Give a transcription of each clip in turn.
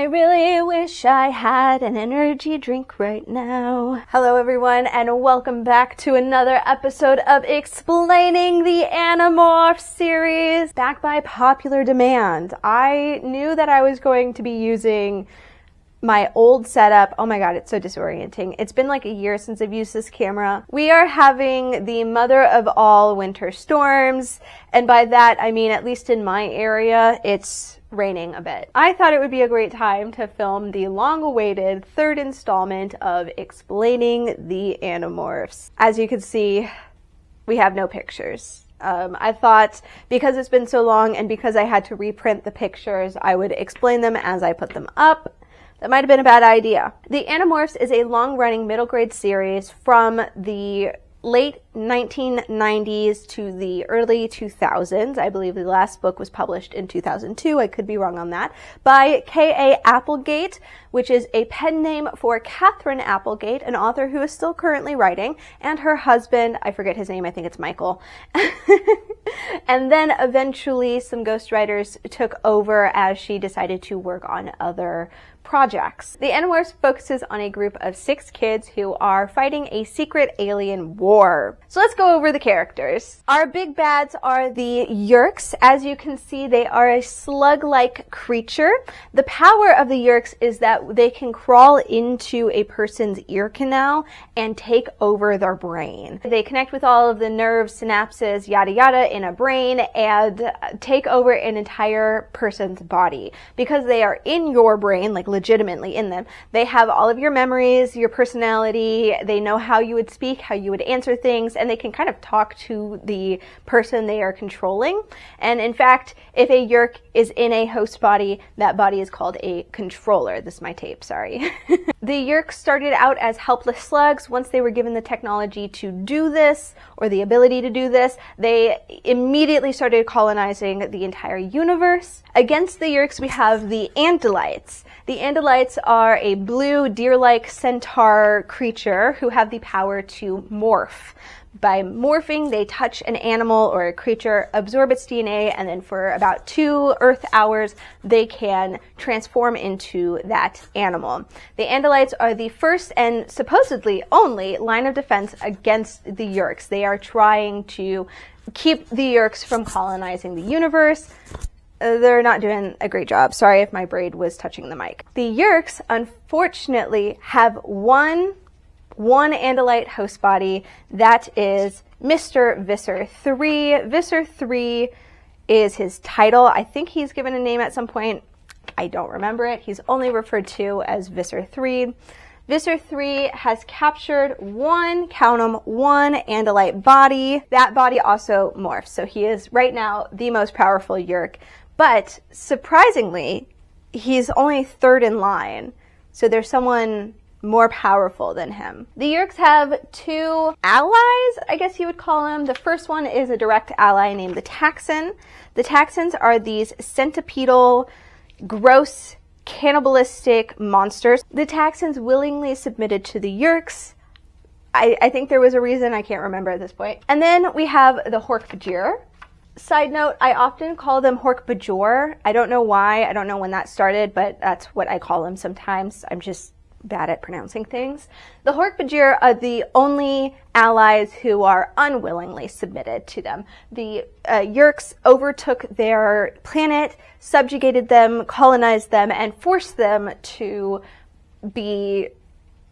really wish I had an energy drink right now. Hello everyone, and welcome back to another episode of Explaining the Animorphs series. Back by popular demand. I knew that I was going to be using my old setup. Oh my god, it's so disorienting. It's been like a year since I've used this camera. We are having the mother of all winter storms, and by that I mean, at least in my area, it's raining a bit. I thought it would be a great time to film the long-awaited third installment of Explaining the Animorphs. As you can see, we have no pictures. I thought because it's been so long and because I had to reprint the pictures, I would explain them as I put them up. That might have been a bad idea. The Animorphs is a long-running middle grade series from the late 1990s to the early 2000s. I believe the last book was published in 2002. I could be wrong on that. By K.A. Applegate, which is a pen name for Catherine Applegate, an author who is still currently writing, and her husband, I forget his name, I think it's Michael. And then eventually some ghostwriters took over as she decided to work on other projects. The Animorphs focuses on a group of 6 kids who are fighting a secret alien war. So let's go over the characters. Our big bads are the Yeerks. As you can see, they are a slug-like creature. The power of the Yeerks is that they can crawl into a person's ear canal and take over their brain. They connect with all of the nerves, synapses, yada yada in a brain and take over an entire person's body. Because they are in your brain, like legitimately in them, they have all of your memories, your personality, they know how you would speak, how you would answer things, and they can kind of talk to the person they are controlling. And in fact, if a Yeerk is in a host body, that body is called a controller. This is my tape, sorry. The Yeerks started out as helpless slugs. Once they were given the technology to do this, or the ability to do this, they immediately started colonizing the entire universe. Against the Yeerks, we have the Andalites. The Andalites are a blue deer-like centaur creature who have the power to morph. By morphing, they touch an animal or a creature, absorb its DNA, and then for about 2 Earth hours, they can transform into that animal. The Andalites are the first and supposedly only line of defense against the Yeerks. They are trying to keep the Yeerks from colonizing the universe. They're not doing a great job. Sorry if my braid was touching the mic. The Yeerks, unfortunately, have one Andalite host body. That is Mr. Visser 3. Visser 3 is his title. I think he's given a name at some point. I don't remember it. He's only referred to as Visser 3. Visser 3 has captured one Andalite body. That body also morphs. So he is right now the most powerful Yeerk. But surprisingly, he's only 3rd in line. So there's someone more powerful than him. The Yeerks have 2 allies, I guess you would call them. The first one is a direct ally named the Taxxon. The Taxxons are these centipedal, gross, cannibalistic monsters. The Taxxons willingly submitted to the Yeerks. I think there was a reason, I can't remember at this point. And then we have the Hork-Bajir. Side note, I often call them Hork-Bajor. I don't know why, I don't know when that started, but that's what I call them sometimes. I'm just bad at pronouncing things. The Hork-Bajir are the only allies who are unwillingly submitted to them. The Yeerks overtook their planet, subjugated them, colonized them, and forced them to be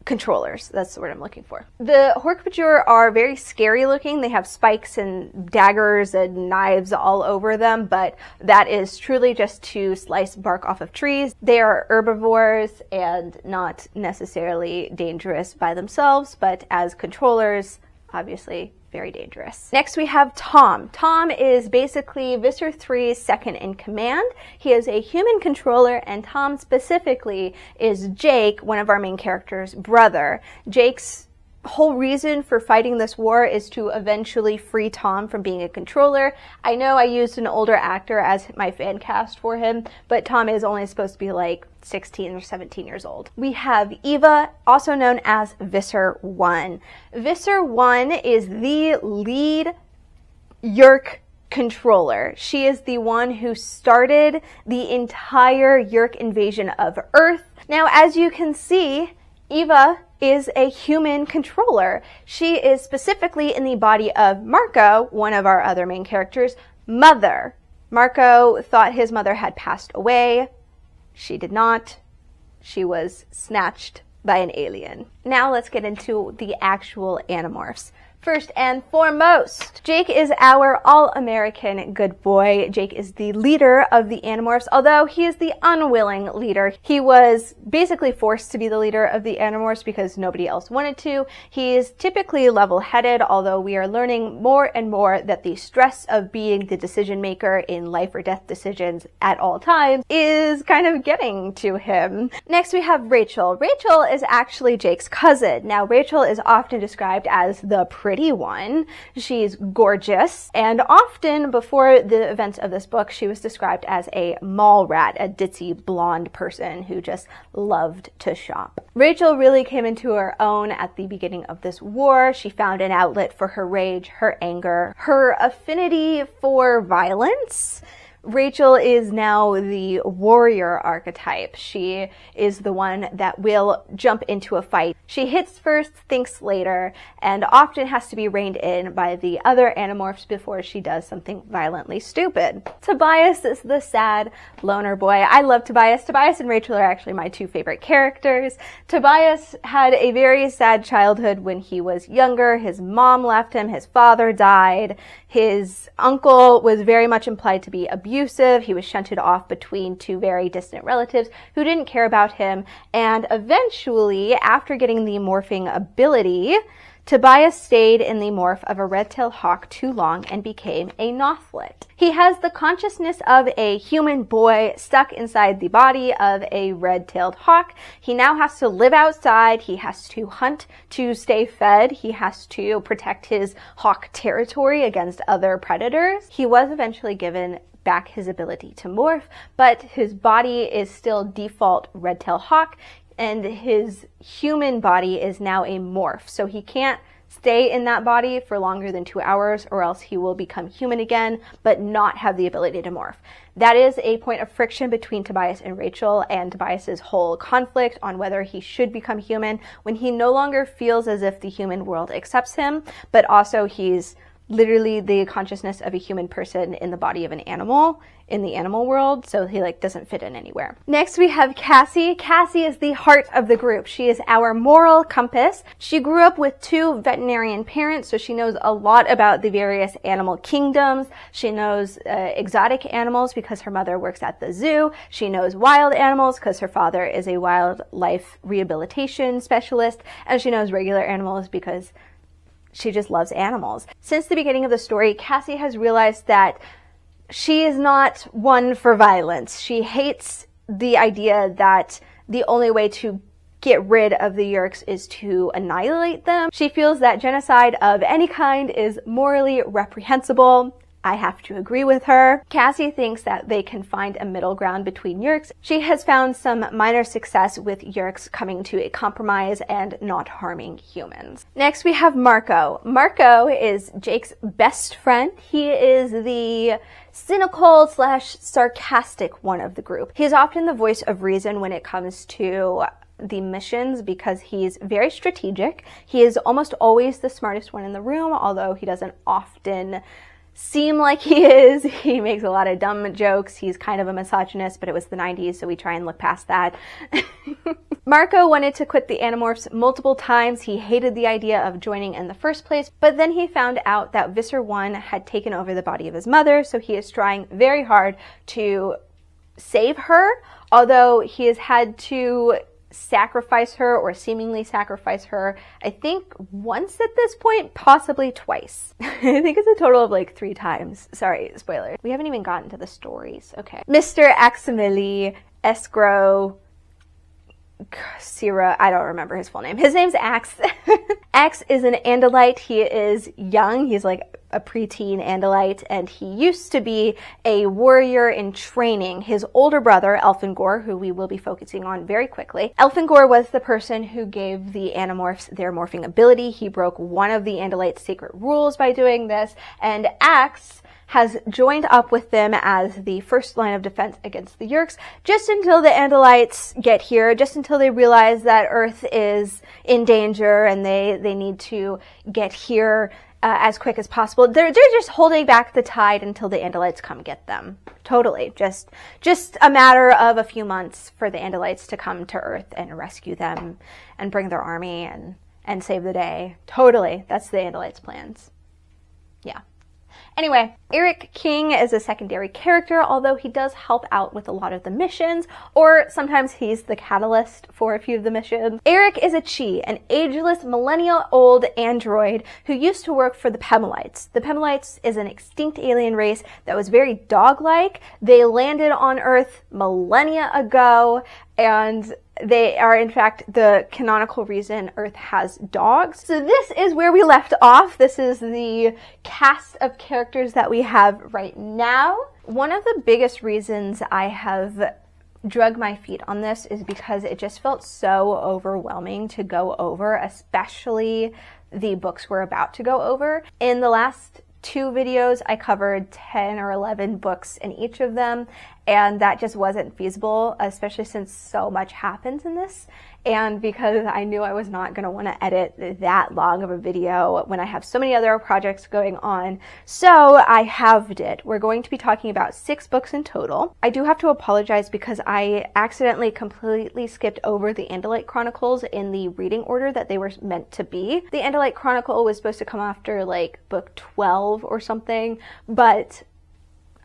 controllers. That's the word I'm looking for. The Hork-Bajir are very scary looking. They have spikes and daggers and knives all over them, but that is truly just to slice bark off of trees. They are herbivores and not necessarily dangerous by themselves, but as controllers, obviously very dangerous. Next we have Tom. Tom is basically Visser 3's second in command. He is a human controller, and Tom specifically is Jake, one of our main characters' brother. Jake's whole reason for fighting this war is to eventually free Tom from being a controller. I know I used an older actor as my fan cast for him, but Tom is only supposed to be like 16 or 17 years old. We have Eva, also known as Visser 1. Visser 1 is the lead Yeerk controller. She is the one who started the entire Yeerk invasion of Earth. Now, as you can see, Eva is a human controller. She is specifically in the body of Marco, one of our other main characters' mother. Marco thought his mother had passed away. She did not. She was snatched by an alien. Now let's get into the actual Animorphs. First and foremost, Jake is our all-American good boy. Jake is the leader of the Animorphs, although he is the unwilling leader. He was basically forced to be the leader of the Animorphs because nobody else wanted to. He is typically level-headed, although we are learning more and more that the stress of being the decision maker in life or death decisions at all times is kind of getting to him. Next we have Rachel. Rachel is actually Jake's cousin. Now Rachel is often described as the pretty one. She's gorgeous, and often before the events of this book, she was described as a mall rat, a ditzy blonde person who just loved to shop. Rachel really came into her own at the beginning of this war. She found an outlet for her rage, her anger, her affinity for violence. Rachel is now the warrior archetype. She is the one that will jump into a fight. She hits first, thinks later, and often has to be reined in by the other Animorphs before she does something violently stupid. Tobias is the sad loner boy. I love Tobias. Tobias and Rachel are actually my two favorite characters. Tobias had a very sad childhood when he was younger. His mom left him. His father died. His uncle was very much implied to be abusive. He was shunted off between two very distant relatives who didn't care about him. And eventually, after getting the morphing ability, Tobias stayed in the morph of a red-tailed hawk too long and became a Nothlit. He has the consciousness of a human boy stuck inside the body of a red-tailed hawk. He now has to live outside. He has to hunt to stay fed. He has to protect his hawk territory against other predators. He was eventually given back his ability to morph, but his body is still default red-tailed hawk, and his human body is now a morph. So he can't stay in that body for longer than 2 hours, or else he will become human again, but not have the ability to morph. That is a point of friction between Tobias and Rachel, and Tobias's whole conflict on whether he should become human when he no longer feels as if the human world accepts him, but also he's literally the consciousness of a human person in the body of an animal in the animal world, so he doesn't fit in anywhere. Next we have Cassie. Cassie is the heart of the group. She is our moral compass. She grew up with 2 veterinarian parents, so she knows a lot about the various animal kingdoms. She knows exotic animals because her mother works at the zoo. She knows wild animals because her father is a wildlife rehabilitation specialist, and she knows regular animals because she just loves animals. Since the beginning of the story, Cassie has realized that she is not one for violence. She hates the idea that the only way to get rid of the Yeerks is to annihilate them. She feels that genocide of any kind is morally reprehensible. I have to agree with her. Cassie thinks that they can find a middle ground between Yeerks. She has found some minor success with Yeerks coming to a compromise and not harming humans. Next we have Marco. Marco is Jake's best friend. He is the cynical / sarcastic one of the group. He's often the voice of reason when it comes to the missions because he's very strategic. He is almost always the smartest one in the room, although he doesn't often seem like he is. He makes a lot of dumb jokes. He's kind of a misogynist, but it was the 90s, so we try and look past that. Marco wanted to quit the Animorphs multiple times. He hated the idea of joining in the first place, but then he found out that Visser 1 had taken over the body of his mother, so he is trying very hard to save her, although he has had to sacrifice her or seemingly sacrifice her, I think once at this point, possibly twice. I think it's a total of 3 times. Sorry, spoiler. We haven't even gotten to the stories. Okay. Mr. Aximili Escrow Sira, I don't remember his full name. His name's Axe. Axe is an Andalite. He is young. He's like a preteen Andalite, and he used to be a warrior in training. His older brother, Elfangor, who we will be focusing on very quickly. Elfangor was the person who gave the Animorphs their morphing ability. He broke one of the Andalite's secret rules by doing this, and Axe has joined up with them as the first line of defense against the Yeerks, just until the Andalites get here, just until they realize that Earth is in danger and they need to get here as quick as possible. They're just holding back the tide until the Andalites come get them. Totally. Just a matter of a few months for the Andalites to come to Earth and rescue them and bring their army and save the day. Totally. That's the Andalites' plans. Yeah. Anyway, Eric King is a secondary character, although he does help out with a lot of the missions, or sometimes he's the catalyst for a few of the missions. Eric is a Chi, an ageless, millennia-old android who used to work for the Pemalites. The Pemalites is an extinct alien race that was very dog-like. They landed on Earth millennia ago, and they are, in fact, the canonical reason Earth has dogs. So this is where we left off. This is the cast of characters that we have right now. One of the biggest reasons I have drug my feet on this is because it just felt so overwhelming to go over, especially the books we're about to go over. In the last 2 videos, I covered 10 or 11 books in each of them, and that just wasn't feasible, especially since so much happens in this, and because I knew I was not going to want to edit that long of a video when I have so many other projects going on. So I halved it. We're going to be talking about 6 books in total. I do have to apologize because I accidentally completely skipped over the Andalite Chronicles in the reading order that they were meant to be. The Andalite Chronicle was supposed to come after like book 12 or something, but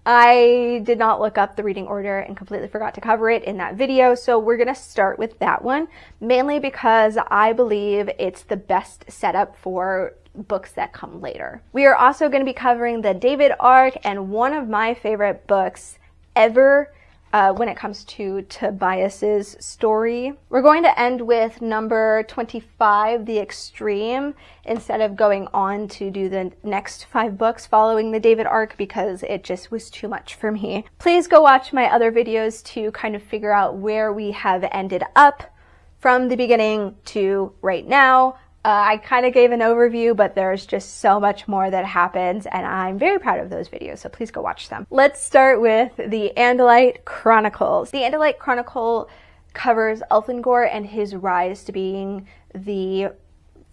I did not look up the reading order and completely forgot to cover it in that video, so we're going to start with that one, mainly because I believe it's the best setup for books that come later. We are also going to be covering the David arc and one of my favorite books ever when it comes to Tobias's story. We're going to end with number 25, The Extreme, instead of going on to do the next 5 books following the David arc because it just was too much for me. Please go watch my other videos to kind of figure out where we have ended up from the beginning to right now. I kind of gave an overview, but there's just so much more that happens, and I'm very proud of those videos, so please go watch them. Let's start with the Andalite Chronicles. The Andalite Chronicle covers Elfangor and his rise to being the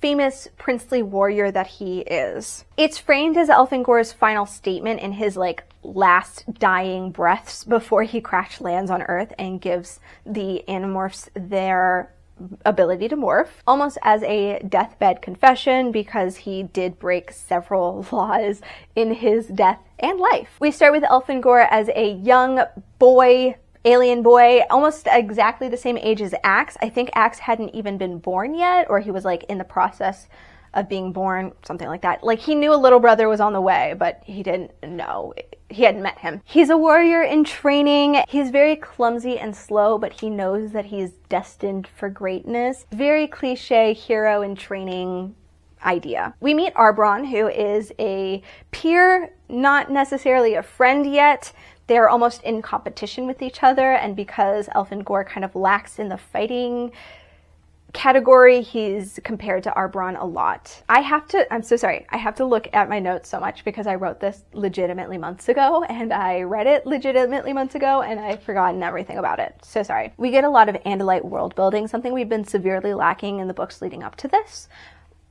famous princely warrior that he is. It's framed as Elfangor's final statement in his last dying breaths before he crash lands on Earth and gives the Animorphs their ability to morph, almost as a deathbed confession because he did break several laws in his death and life. We start with Elfangor as a young boy, alien boy, almost exactly the same age as Axe. I think Axe hadn't even been born yet, or he was in the process of being born, something like that. He knew a little brother was on the way, but he didn't know. He hadn't met him. He's a warrior in training. He's very clumsy and slow, but he knows that he's destined for greatness. Very cliche hero in training idea. We meet Arbron, who is a peer, not necessarily a friend yet. They're almost in competition with each other, and because Elfangor kind of lacks in the fighting category, he's compared to Arbron a lot. I'm so sorry, I have to look at my notes so much because I wrote this legitimately months ago and I read it legitimately months ago and I've forgotten everything about it. So sorry. We get a lot of Andalite world building, something we've been severely lacking in the books leading up to this.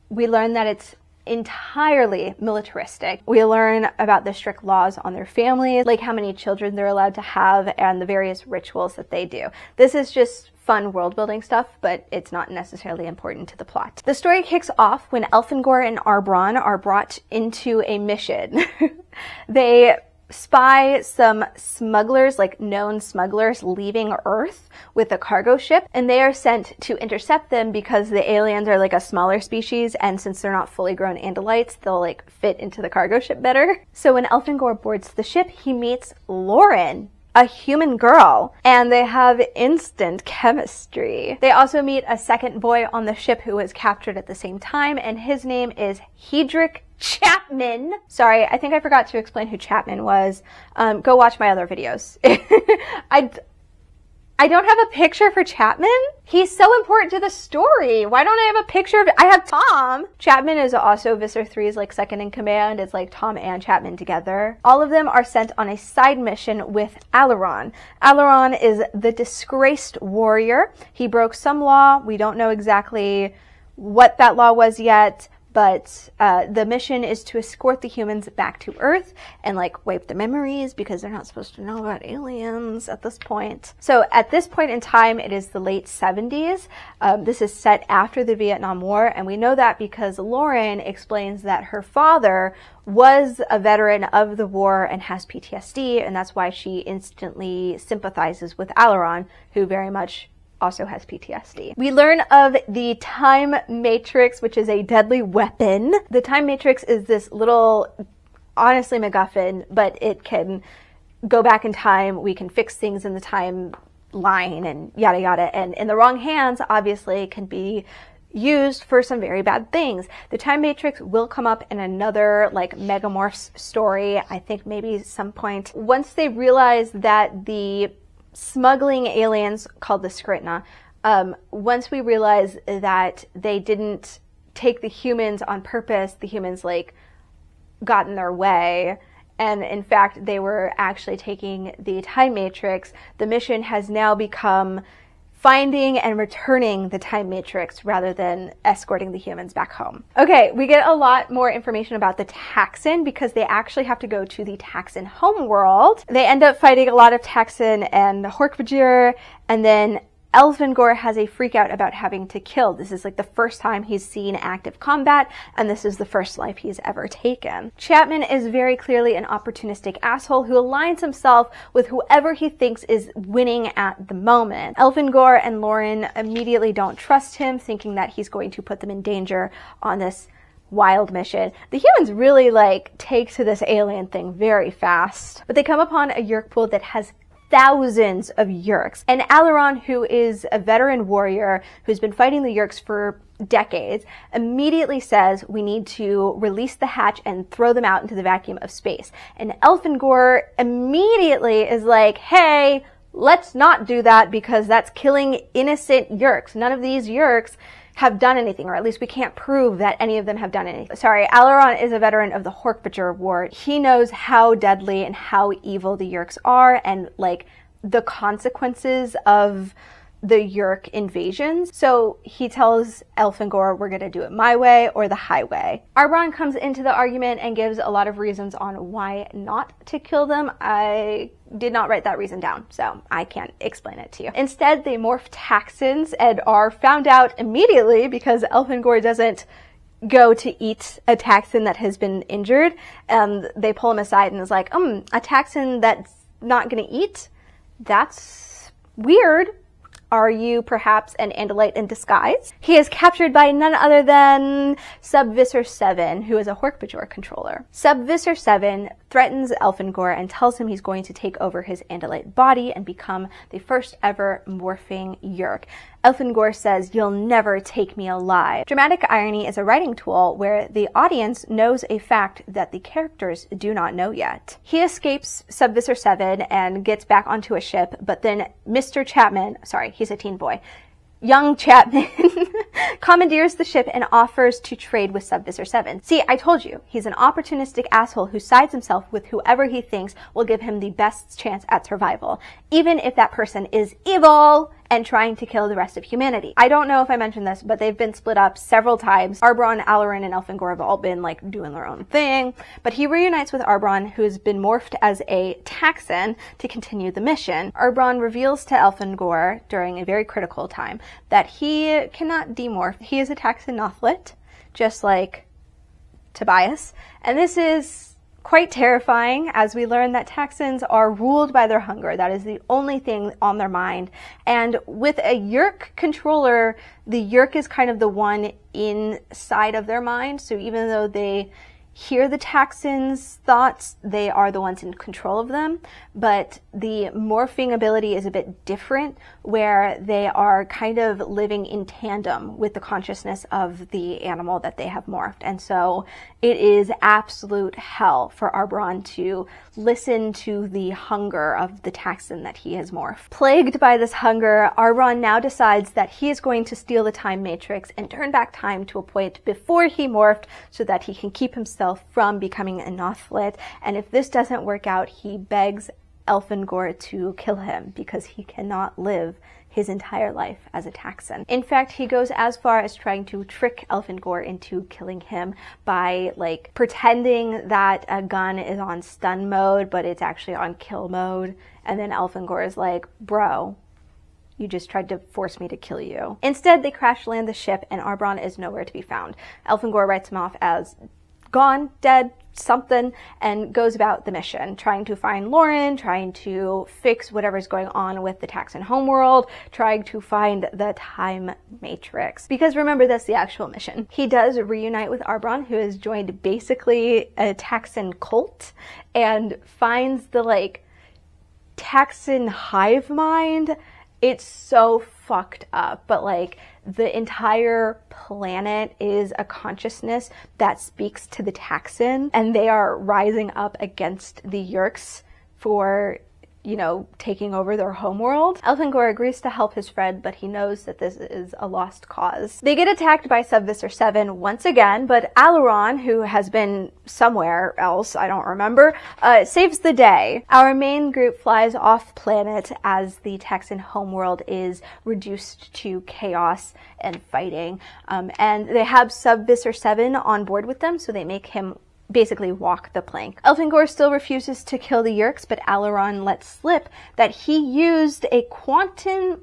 We learn that it's entirely militaristic. We learn about the strict laws on their families, like how many children they're allowed to have and the various rituals that they do. This is just fun world building stuff, but it's not necessarily important to the plot. The story kicks off when Elfangor and Arbron are brought into a mission. They spy some smugglers, known smugglers, leaving Earth with a cargo ship, and they are sent to intercept them because the aliens are a smaller species, and since they're not fully grown Andalites, they'll fit into the cargo ship better. So when Elfangor boards the ship, he meets Lauren, a human girl, and they have instant chemistry. They also meet a second boy on the ship who was captured at the same time, and his name is Hedrick Chapman. Sorry, I think I forgot to explain who Chapman was. Go watch my other videos. I don't have a picture for Chapman. He's so important to the story. Why don't I have a picture of it? I have Tom. Chapman is also Visser 3's like second in command. It's like Tom and Chapman together. All of them are sent on a side mission with Aileron. Aileron is the disgraced warrior. He broke some law. We don't know exactly what that law was yet, but the mission is to escort the humans back to Earth and like wipe their memories because they're not supposed to know about aliens at this point. So at this point in time, it is the late 70s. This is set after the Vietnam War, and we know that because Lauren explains that her father was a veteran of the war and has PTSD, and that's why she instantly sympathizes with Aileron, who very much also has PTSD. We learn of the Time Matrix, which is a deadly weapon. The Time Matrix is this little, honestly, MacGuffin, but it can go back in time. We can fix things in the timeline and yada yada. And in the wrong hands, obviously, can be used for some very bad things. The Time Matrix will come up in another like Megamorphs story, I think maybe some point. Once they realize that the smuggling aliens called the Skritna, once we realize that they didn't take the humans on purpose, the humans like got in their way, and in fact they were actually taking the Time Matrix, the mission has now become finding and returning the Time Matrix rather than escorting the humans back home. Okay, we get a lot more information about the Taxxon because they actually have to go to the Taxxon homeworld. They end up fighting a lot of Taxxon and Hork-Bajir, and then Elfangor has a freak out about having to kill. This is like the first time he's seen active combat, and this is the first life he's ever taken. Chapman is very clearly an opportunistic asshole who aligns himself with whoever he thinks is winning at the moment. Elfangor and Lauren immediately don't trust him, thinking that he's going to put them in danger on this wild mission. The humans really like take to this alien thing very fast, but they come upon a Yeerk pool that has thousands of Yeerks. And Aileron, who is a veteran warrior who's been fighting the Yeerks for decades, immediately says we need to release the hatch and throw them out into the vacuum of space. And Elfangor immediately is like, hey, let's not do that because that's killing innocent Yeerks. None of these Yeerks have done anything, or at least we can't prove that any of them have done anything. Sorry, Aileron is a veteran of the Hork-Bajir War. He knows how deadly and how evil the Yeerks are and like the consequences of the Yeerk invasions. So he tells Elfangor, we're gonna do it my way or the highway. Arbron comes into the argument and gives a lot of reasons on why not to kill them. I did not write that reason down, so I can't explain it to you. Instead, they morph Taxxons and are found out immediately because Elfangor doesn't go to eat a Taxxon that has been injured, and they pull him aside and is like, a Taxxon that's not gonna eat? That's weird. Are you perhaps an Andalite in disguise? He is captured by none other than Subvisor 7, who is a Hork-Bajir controller. Subvisor 7 threatens Elfangor and tells him he's going to take over his Andalite body and become the first ever morphing Yeerk. Elfangor says, "You'll never take me alive." Dramatic irony is a writing tool where the audience knows a fact that the characters do not know yet. He escapes Subvisor 7 and gets back onto a ship, but then Mr. Chapman, sorry, he's a teen boy, young Chapman commandeers the ship and offers to trade with Subvisor 7. See, I told you, he's an opportunistic asshole who sides himself with whoever he thinks will give him the best chance at survival, even if that person is evil and trying to kill the rest of humanity. I don't know if I mentioned this, but they've been split up several times. Arbron, Aileron, and Elfangor have all been like doing their own thing, but he reunites with Arbron, who has been morphed as a Taxxon to continue the mission. Arbron reveals to Elfangor during a very critical time that he cannot demorph. He is a Taxxon Nothlit, just like Tobias, and this is quite terrifying as we learn that Taxxons are ruled by their hunger. That is the only thing on their mind. And with a Yeerk controller, the Yeerk is kind of the one inside of their mind. So even though they hear the Taxxon's thoughts. They are the ones in control of them, but the morphing ability is a bit different, where they are kind of living in tandem with the consciousness of the animal that they have morphed. And so it is absolute hell for Arbron to listen to the hunger of the Taxxon that he has morphed. Plagued by this hunger, Arbron now decides that he is going to steal the time matrix and turn back time to a point before he morphed so that he can keep himself from becoming a Nothlit. And if this doesn't work out, he begs Elfangor to kill him because he cannot live his entire life as a Taxxon. In fact, he goes as far as trying to trick Elfangor into killing him by like pretending that a gun is on stun mode, but it's actually on kill mode. And then Elfangor is like, bro, you just tried to force me to kill you. Instead, they crash land the ship and Arbron is nowhere to be found. Elfangor writes him off as gone, dead, something, and goes about the mission, trying to find Lauren, trying to fix whatever's going on with the Taxxon homeworld, trying to find the time matrix. Because remember, that's the actual mission. He does reunite with Arbron, who has joined basically a Taxxon cult, and finds the like Taxxon hive mind. It's so fucked up, but like the entire planet is a consciousness that speaks to the Taxxon, and they are rising up against the Yeerks for, you know, taking over their homeworld. Elfangor agrees to help his friend, but he knows that this is a lost cause. They get attacked by Subvisor 7 once again, but Aileron, who has been somewhere else, I don't remember, saves the day. Our main group flies off planet as the Taxxon homeworld is reduced to chaos and fighting. And they have Subvisor 7 on board with them, so they make him basically walk the plank. Elfangor still refuses to kill the Yeerks, but Aileron lets slip that he used a quantum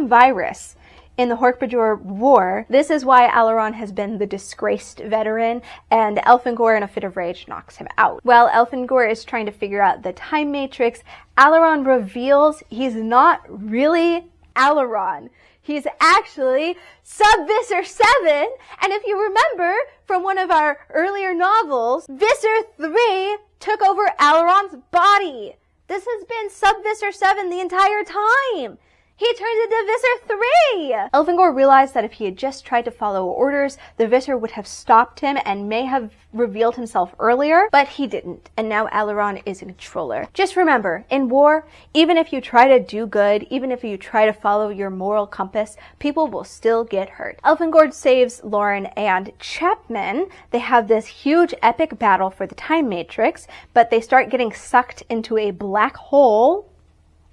virus in the Hork-Bajor War. This is why Aileron has been the disgraced veteran, and Elfangor, in a fit of rage, knocks him out. While Elfangor is trying to figure out the time matrix, Aileron reveals he's not really Aileron. He's actually Subvisor 7, and if you remember from one of our earlier novels, Visser 3 took over Aileron's body. This has been Subvisor 7 the entire time. He turned into Visser 3! Elfangor realized that if he had just tried to follow orders, the Visser would have stopped him and may have revealed himself earlier, but he didn't, and now Aileron is a controller. Just remember, in war, even if you try to do good, even if you try to follow your moral compass, people will still get hurt. Elfangor saves Lauren and Chapman. They have this huge epic battle for the time matrix, but they start getting sucked into a black hole,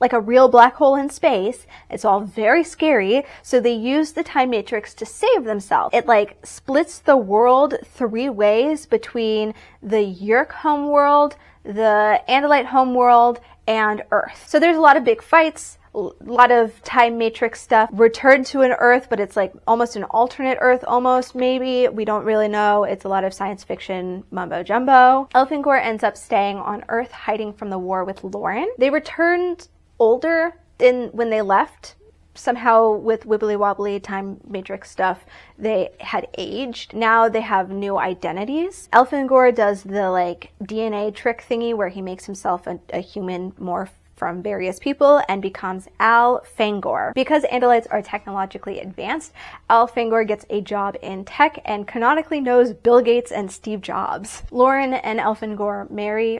like a real black hole in space. It's all very scary, so they use the time matrix to save themselves. It like splits the world 3 ways between the Yeerk homeworld, the Andalite homeworld, and Earth. So there's a lot of big fights, a lot of time matrix stuff. Return to an Earth, but it's like almost an alternate Earth, almost, maybe. We don't really know. It's a lot of science fiction mumbo jumbo. Elfangor ends up staying on Earth, hiding from the war with Lauren. They returned older than when they left. Somehow with wibbly wobbly time matrix stuff, they had aged. Now they have new identities. Elfangor does the like DNA trick thingy where he makes himself a human morph from various people and becomes Alfangor. Because Andalites are technologically advanced, Alfangor gets a job in tech and canonically knows Bill Gates and Steve Jobs. Lauren and Alfangor marry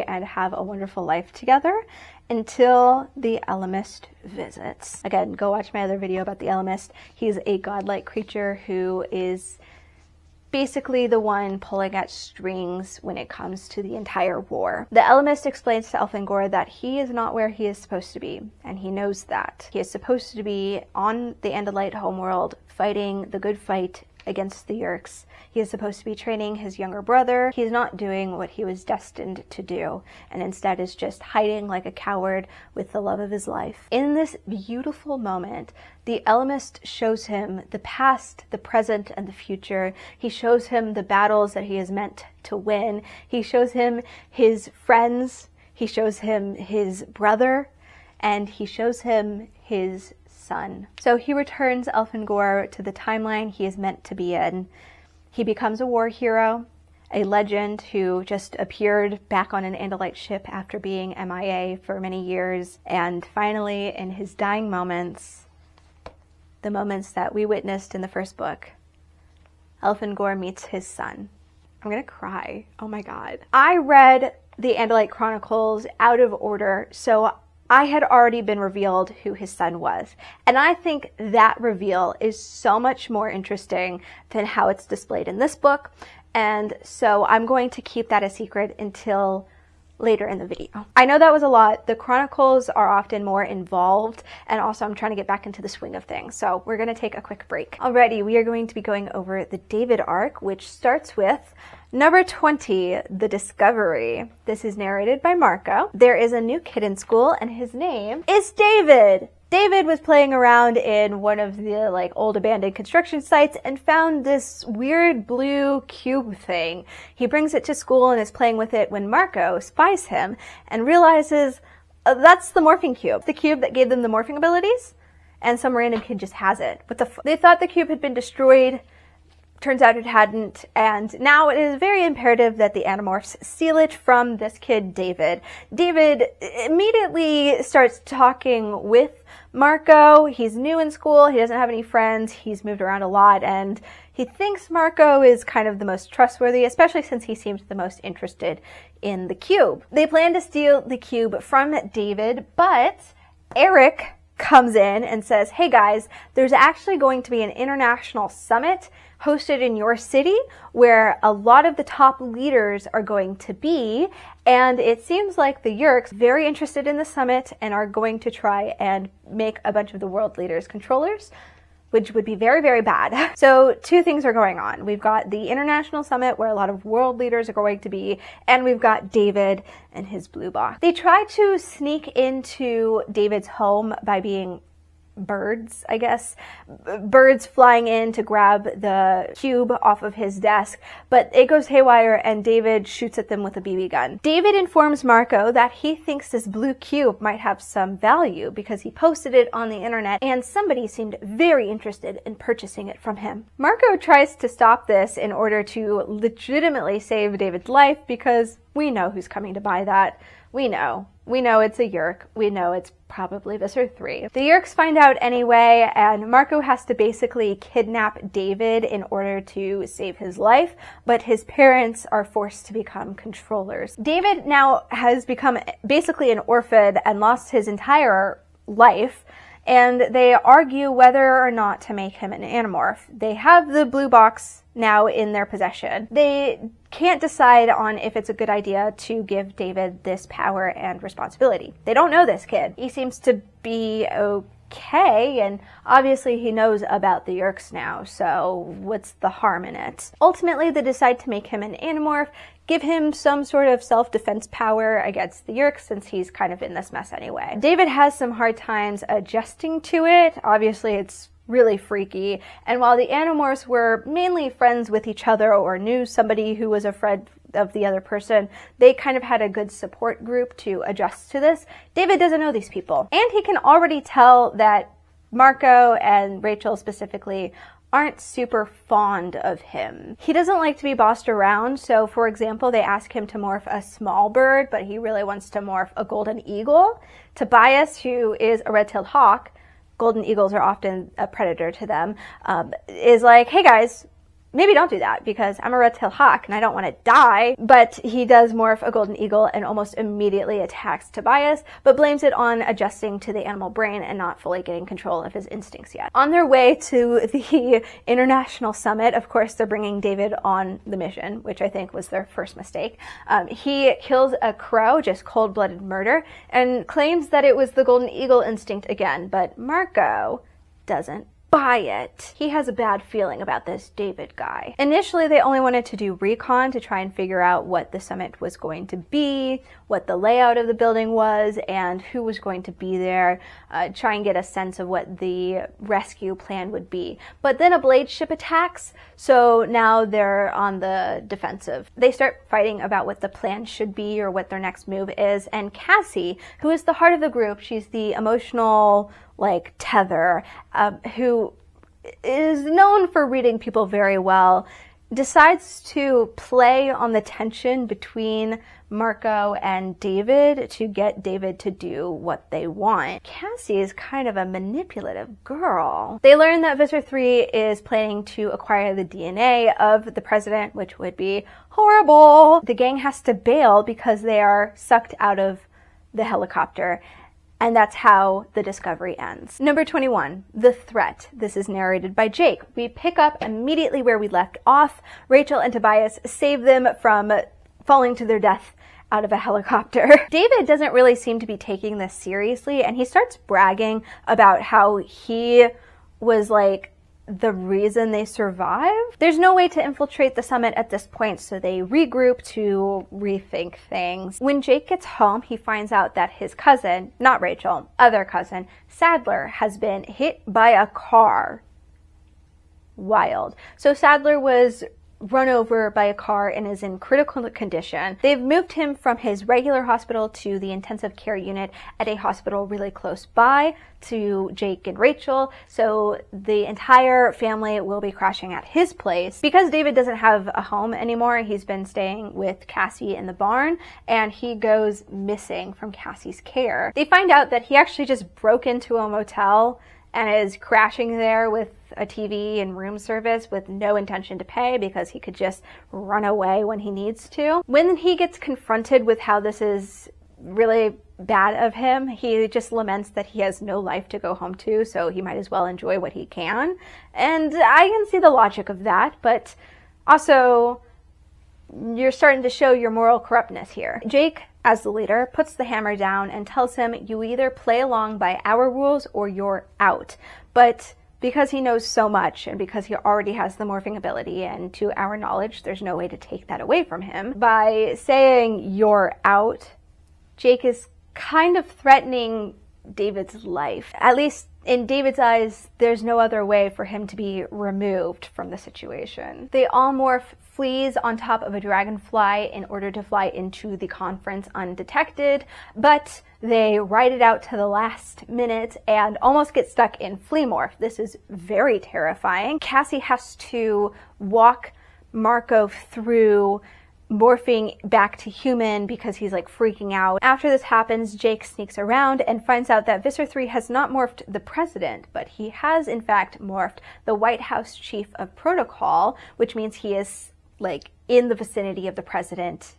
and have a wonderful life together until the Elemist visits. Again, go watch my other video about the Elemist. He's a godlike creature who is basically the one pulling at strings when it comes to the entire war. The Elemist explains to Elfangor that he is not where he is supposed to be, and he knows that. He is supposed to be on the Andalite homeworld fighting the good fight against the Yeerks. He is supposed to be training his younger brother. He's not doing what he was destined to do, and instead is just hiding like a coward with the love of his life. In this beautiful moment, the Elemist shows him the past, the present, and the future. He shows him the battles that he is meant to win. He shows him his friends. He shows him his brother, and he shows him his son. So he returns Elfangor to the timeline he is meant to be in. He becomes a war hero, a legend who just appeared back on an Andalite ship after being MIA for many years. And finally, in his dying moments, the moments that we witnessed in the first book, Elfangor meets his son. I'm gonna cry. Oh my god. I read the Andalite Chronicles out of order, so I had already been revealed who his son was. And I think that reveal is so much more interesting than how it's displayed in this book. And so I'm going to keep that a secret until later in the video. I know that was a lot. The Chronicles are often more involved, and also I'm trying to get back into the swing of things. So we're going to take a quick break. Alrighty, we are going to be going over the David arc, which starts with number 20, The Discovery. This is narrated by Marco. There is a new kid in school, and his name is David. David was playing around in one of the old abandoned construction sites and found this weird blue cube thing. He brings it to school and is playing with it when Marco spies him and realizes that's the morphing cube. The cube that gave them the morphing abilities, and some random kid just has it. They thought the cube had been destroyed. Turns out it hadn't, and now it is very imperative that the Animorphs steal it from this kid, David. David immediately starts talking with Marco. He's new in school, he doesn't have any friends, he's moved around a lot, and he thinks Marco is kind of the most trustworthy, especially since he seems the most interested in the cube. They plan to steal the cube from David, but Eric comes in and says, hey guys, there's actually going to be an international summit hosted in your city where a lot of the top leaders are going to be, and it seems like the Yeerks are very interested in the summit and are going to try and make a bunch of the world leaders controllers, which would be very, very bad. So two things are going on. We've got the international summit where a lot of world leaders are going to be, and we've got David and his blue box. They try to sneak into David's home by being birds, I guess. Birds flying in to grab the cube off of his desk, but it goes haywire and David shoots at them with a BB gun. David informs Marco that he thinks this blue cube might have some value because he posted it on the internet and somebody seemed very interested in purchasing it from him. Marco tries to stop this in order to legitimately save David's life because we know who's coming to buy that. We know it's a Yeerk. We know it's probably Visser 3. The Yeerks find out anyway, and Marco has to basically kidnap David in order to save his life, but his parents are forced to become controllers. David now has become basically an orphan and lost his entire life, and they argue whether or not to make him an Animorph. They have the blue box now in their possession. They can't decide on if it's a good idea to give David this power and responsibility. They don't know this kid. He seems to be okay, and obviously he knows about the Yeerks now, so what's the harm in it? Ultimately, they decide to make him an Animorph, give him some sort of self-defense power against the Yeerks since he's kind of in this mess anyway. David has some hard times adjusting to it. Obviously, it's really freaky, and while the Animorphs were mainly friends with each other or knew somebody who was a friend of the other person, they kind of had a good support group to adjust to this. David doesn't know these people, and he can already tell that Marco and Rachel specifically aren't super fond of him. He doesn't like to be bossed around, so for example, they ask him to morph a small bird, but he really wants to morph a golden eagle. Tobias, who is a red-tailed hawk, golden eagles are often a predator to them, is like, hey guys, maybe don't do that because I'm a red-tailed hawk and I don't want to die. But he does morph a golden eagle and almost immediately attacks Tobias, but blames it on adjusting to the animal brain and not fully getting control of his instincts yet. On their way to the international summit, of course, they're bringing David on the mission, which I think was their first mistake. He kills a crow, just cold-blooded murder, and claims that it was the golden eagle instinct again, but Marco doesn't buy it. He has a bad feeling about this David guy. Initially, they only wanted to do recon to try and figure out what the summit was going to be, what the layout of the building was, and who was going to be there, try and get a sense of what the rescue plan would be. But then a blade ship attacks, so now they're on the defensive. They start fighting about what the plan should be or what their next move is, and Cassie, who is the heart of the group, she's the emotional like Tether, who is known for reading people very well, decides to play on the tension between Marco and David to get David to do what they want. Cassie is kind of a manipulative girl. They learn that Visser 3 is planning to acquire the DNA of the president, which would be horrible. The gang has to bail because they are sucked out of the helicopter. And that's how the discovery ends. Number 21, the threat. This is narrated by Jake. We pick up immediately where we left off. Rachel and Tobias save them from falling to their death out of a helicopter. David doesn't really seem to be taking this seriously, and he starts bragging about how he was like the reason they survived. There's no way to infiltrate the summit at this point, so they regroup to rethink things. When Jake gets home, he finds out that his cousin, not Rachel, other cousin, Sadler, has been hit by a car. Wild. So Sadler was run over by a car and is in critical condition. They've moved him from his regular hospital to the intensive care unit at a hospital really close by to Jake and Rachel, so the entire family will be crashing at his place. Because David doesn't have a home anymore, he's been staying with Cassie in the barn, and he goes missing from Cassie's care. They find out that he actually just broke into a motel and is crashing there with a TV and room service with no intention to pay because he could just run away when he needs to. When he gets confronted with how this is really bad of him, he just laments that he has no life to go home to, so he might as well enjoy what he can. And I can see the logic of that, but also you're starting to show your moral corruptness here. Jake, as the leader, puts the hammer down and tells him, you either play along by our rules or you're out. But because he knows so much and because he already has the morphing ability, and to our knowledge, there's no way to take that away from him, by saying you're out, Jake is kind of threatening David's life. At least in David's eyes, there's no other way for him to be removed from the situation. They all morph fleas on top of a dragonfly in order to fly into the conference undetected, but they ride it out to the last minute and almost get stuck in flea morph. This is very terrifying. Cassie has to walk Marco through morphing back to human because he's like freaking out. After this happens, Jake sneaks around and finds out that Visser 3 has not morphed the president, but he has in fact morphed the White House chief of protocol, which means he is like in the vicinity of the president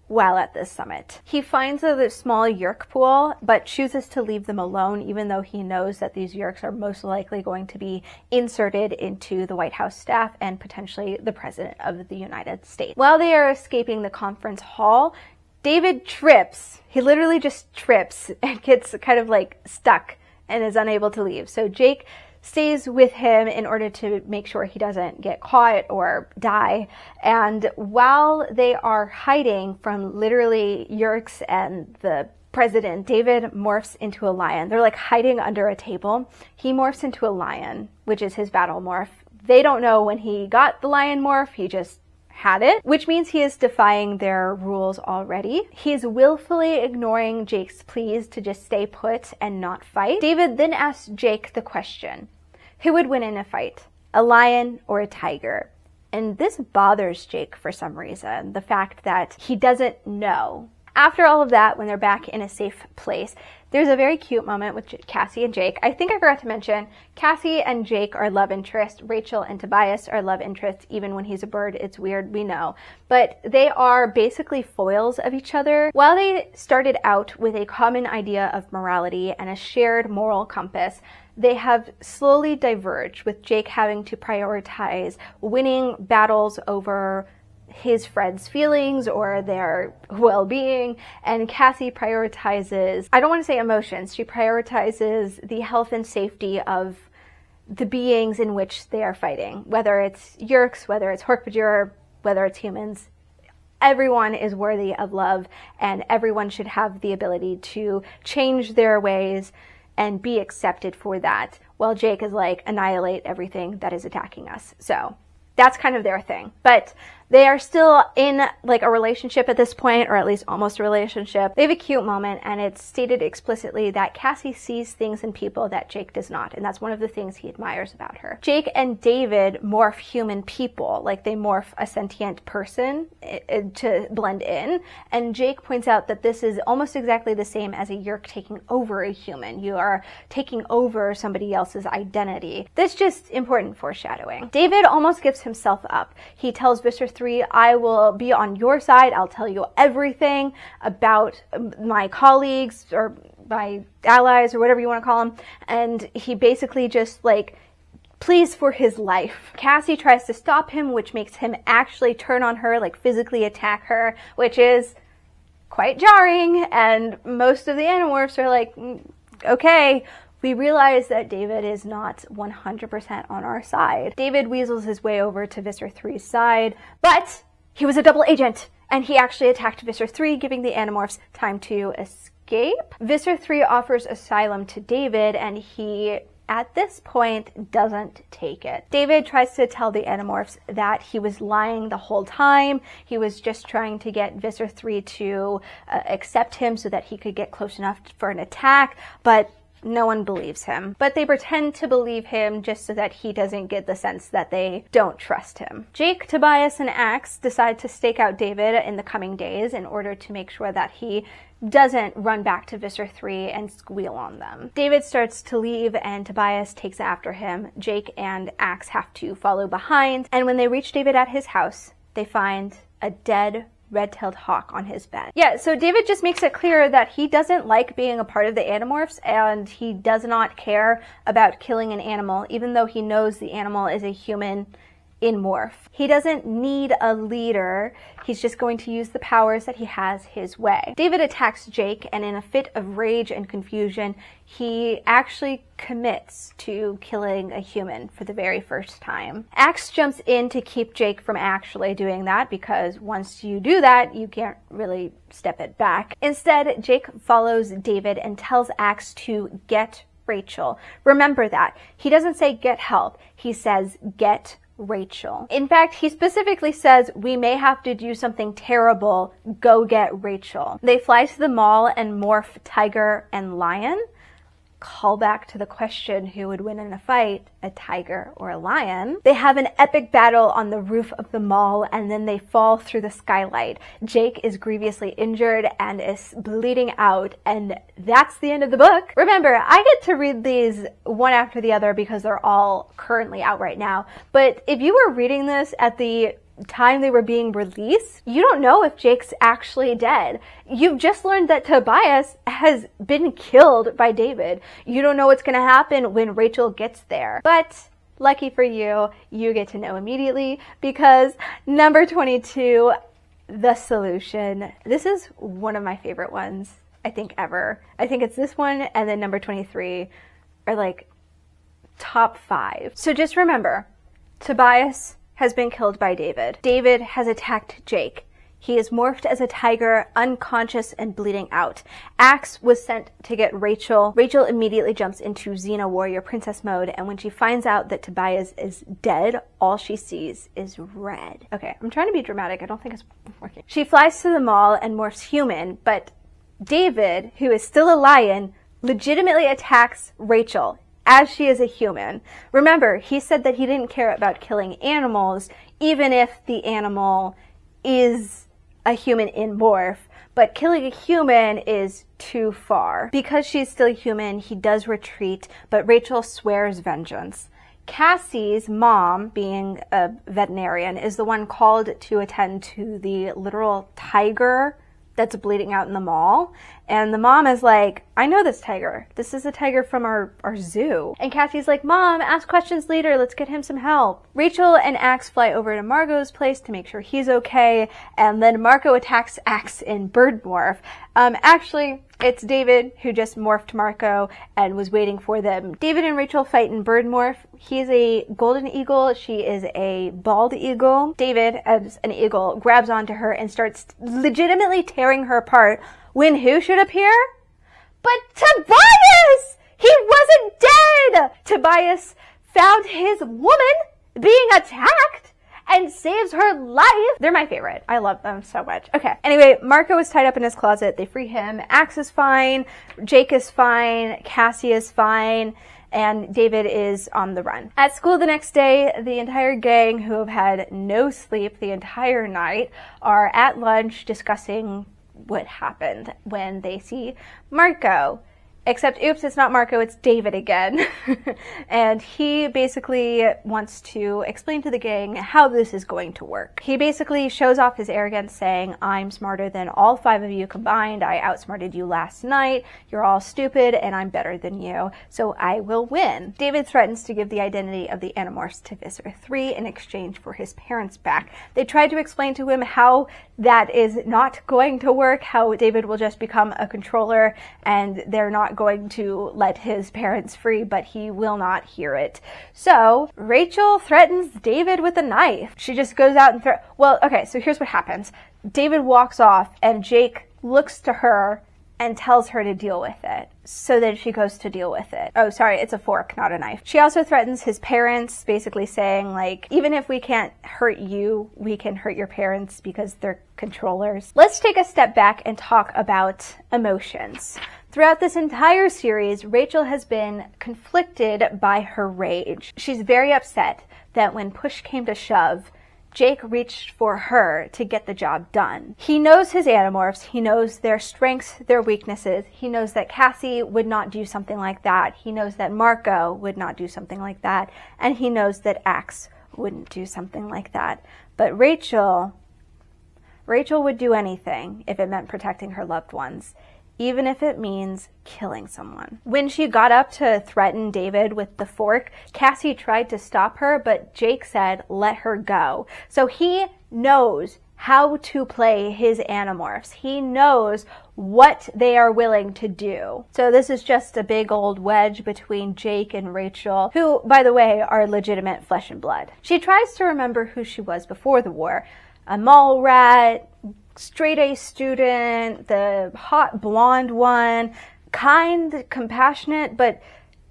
while at this summit. He finds a small Yeerk pool, but chooses to leave them alone, even though he knows that these Yeerks are most likely going to be inserted into the White House staff and potentially the President of the United States. While they are escaping the conference hall, David trips. He literally just trips and gets kind of like stuck and is unable to leave. So Jake stays with him in order to make sure he doesn't get caught or die. And while they are hiding from literally Yeerks and the president, David morphs into a lion. They're like hiding under a table. He morphs into a lion, which is his battle morph. They don't know when he got the lion morph. He just had it, which means he is defying their rules already. He is willfully ignoring Jake's pleas to just stay put and not fight. David then asks Jake the question, who would win in a fight, a lion or a tiger? And this bothers Jake for some reason, the fact that he doesn't know. After all of that, when they're back in a safe place, there's a very cute moment with Cassie and Jake. I think I forgot to mention, Cassie and Jake are love interest. Rachel and Tobias are love interests. Even when he's a bird, it's weird, we know. But they are basically foils of each other. While they started out with a common idea of morality and a shared moral compass, they have slowly diverged, with Jake having to prioritize winning battles over his friends' feelings or their well-being, and Cassie prioritizes, I don't want to say emotions, she prioritizes the health and safety of the beings in which they are fighting, whether it's Yeerks, whether it's Hork-Bajir, whether it's humans. Everyone is worthy of love, and everyone should have the ability to change their ways and be accepted for that, while Jake is like, annihilate everything that is attacking us. So that's kind of their thing. But They are still in like a relationship at this point, or at least almost a relationship. They have a cute moment, and it's stated explicitly that Cassie sees things in people that Jake does not, and that's one of the things he admires about her. Jake and David morph human people, like they morph a sentient person to blend in, and Jake points out that this is almost exactly the same as a Yeerk taking over a human. You are taking over somebody else's identity. That's just important foreshadowing. David almost gives himself up. He tells Visser 3, I will be on your side. I'll tell you everything about my colleagues or my allies or whatever you want to call them. And he basically just like pleads for his life. Cassie tries to stop him, which makes him actually turn on her, like physically attack her, which is quite jarring. And most of the Animorphs are like, okay. We realize that David is not 100% on our side. David weasels his way over to Visser 3's side, but he was a double agent, and he actually attacked Visser 3, giving the Animorphs time to escape. Visser 3 offers asylum to David, and he, at this point, doesn't take it. David tries to tell the Animorphs that he was lying the whole time. He was just trying to get Visser 3 to accept him so that he could get close enough for an attack, but no one believes him. But they pretend to believe him just so that he doesn't get the sense that they don't trust him. Jake, Tobias, and Axe decide to stake out David in the coming days in order to make sure that he doesn't run back to Visser 3 and squeal on them. David starts to leave and Tobias takes after him. Jake and Axe have to follow behind, and when they reach David at his house, they find a dead red-tailed hawk on his bed. Yeah, so David just makes it clear that he doesn't like being a part of the Animorphs, and he does not care about killing an animal, even though he knows the animal is a human in morph. He doesn't need a leader. He's just going to use the powers that he has his way. David attacks Jake, and in a fit of rage and confusion, he actually commits to killing a human for the very first time. Axe jumps in to keep Jake from actually doing that, because once you do that, you can't really step it back. Instead, Jake follows David and tells Axe to get Rachel. Remember that. He doesn't say get help. He says get Rachel. In fact, he specifically says, we may have to do something terrible. Go get Rachel. They fly to the mall and morph Tiger and Lion. Call back to the question, who would win in a fight, a tiger or a lion? They have an epic battle on the roof of the mall, and then they fall through the skylight. Jake is grievously injured and is bleeding out, and that's the end of the book. Remember, I get to read these one after the other because they're all currently out right now, but if you were reading this at the time they were being released, you don't know if Jake's actually dead. You've just learned that Tobias has been killed by David. You don't know what's going to happen when Rachel gets there. But lucky for you, you get to know immediately, because number 22, The Solution. This is one of my favorite ones, I think, ever. I think it's this one and then number 23 are like top 5. So just remember, Tobias has been killed by David. David has attacked Jake. He is morphed as a tiger, unconscious and bleeding out. Axe was sent to get Rachel. Rachel immediately jumps into Xena warrior princess mode, and when she finds out that Tobias is dead, all she sees is red. Okay, I'm trying to be dramatic. I don't think it's working. She flies to the mall and morphs human, but David, who is still a lion, legitimately attacks Rachel as she is a human. Remember, he said that he didn't care about killing animals, even if the animal is a human in morph, but killing a human is too far. Because she's still human, he does retreat, but Rachel swears vengeance. Cassie's mom, being a veterinarian, is the one called to attend to the literal tiger that's bleeding out in the mall. And the mom is like, I know this tiger. This is a tiger from our zoo. And Cassie's like, Mom, ask questions later. Let's get him some help. Rachel and Axe fly over to Margot's place to make sure he's okay. And then Margot attacks Axe in bird morph. Actually, it's David who just morphed Margot and was waiting for them. David and Rachel fight in bird morph. He's a golden eagle. She is a bald eagle. David, as an eagle, grabs onto her and starts legitimately tearing her apart, when who should appear? But Tobias! He wasn't dead! Tobias found his woman being attacked, and saves her life. They're my favorite. I love them so much. Okay. Anyway, Marco is tied up in his closet. They free him. Axe is fine. Jake is fine. Cassie is fine. And David is on the run. At school the next day, the entire gang, who have had no sleep the entire night, are at lunch discussing what happened when they see Marco. Except, oops, it's not Marco, it's David again. And he basically wants to explain to the gang how this is going to work. He basically shows off his arrogance, saying, I'm smarter than all 5 of you combined. I outsmarted you last night. You're all stupid, and I'm better than you, so I will win. David threatens to give the identity of the Animorphs to Visitor 3 in exchange for his parents back. They tried to explain to him how that is not going to work, how David will just become a controller, and they're not going to let his parents free, but he will not hear it. So Rachel threatens David with a knife. She just goes out and well, okay, so here's what happens. David walks off and Jake looks to her and tells her to deal with it. So then she goes to deal with it. Oh, sorry, it's a fork, not a knife. She also threatens his parents, basically saying, like, even if we can't hurt you, we can hurt your parents because they're controllers. Let's take a step back and talk about emotions. Throughout this entire series, Rachel has been conflicted by her rage. She's very upset that when push came to shove, Jake reached for her to get the job done. He knows his Animorphs, he knows their strengths, their weaknesses, he knows that Cassie would not do something like that, he knows that Marco would not do something like that, and he knows that Axe wouldn't do something like that. But Rachel would do anything if it meant protecting her loved ones, even if it means killing someone. When she got up to threaten David with the fork, Cassie tried to stop her, but Jake said, let her go. So he knows how to play his Animorphs. He knows what they are willing to do. So this is just a big old wedge between Jake and Rachel, who, by the way, are legitimate flesh and blood. She tries to remember who she was before the war. A mall rat, straight A student, the hot blonde one, kind, compassionate, but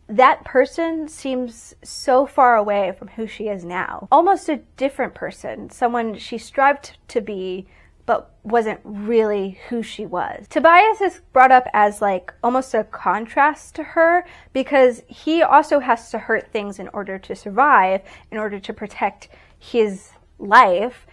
that person seems so far away from who she is now. Almost a different person, someone she strived to be, but wasn't really who she was. Tobias is brought up as like almost a contrast to her because he also has to hurt things in order to survive, in order to protect his life.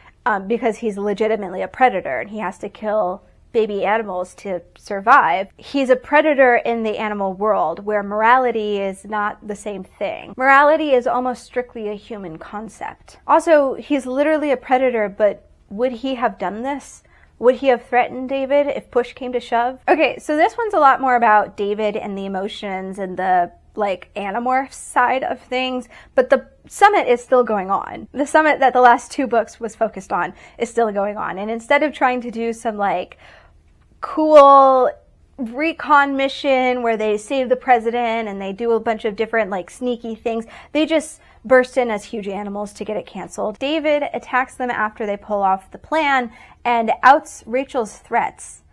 Because he's legitimately a predator and he has to kill baby animals to survive. He's a predator in the animal world where morality is not the same thing. Morality is almost strictly a human concept. Also, he's literally a predator, but would he have done this? Would he have threatened David if push came to shove? Okay, so this one's a lot more about David and the emotions and the like Animorphs side of things, but the summit is still going on. The summit that the last 2 books was focused on is still going on. And instead of trying to do some like cool recon mission where they save the president and they do a bunch of different like sneaky things, they just burst in as huge animals to get it canceled. David attacks them after they pull off the plan and outs Rachel's threats.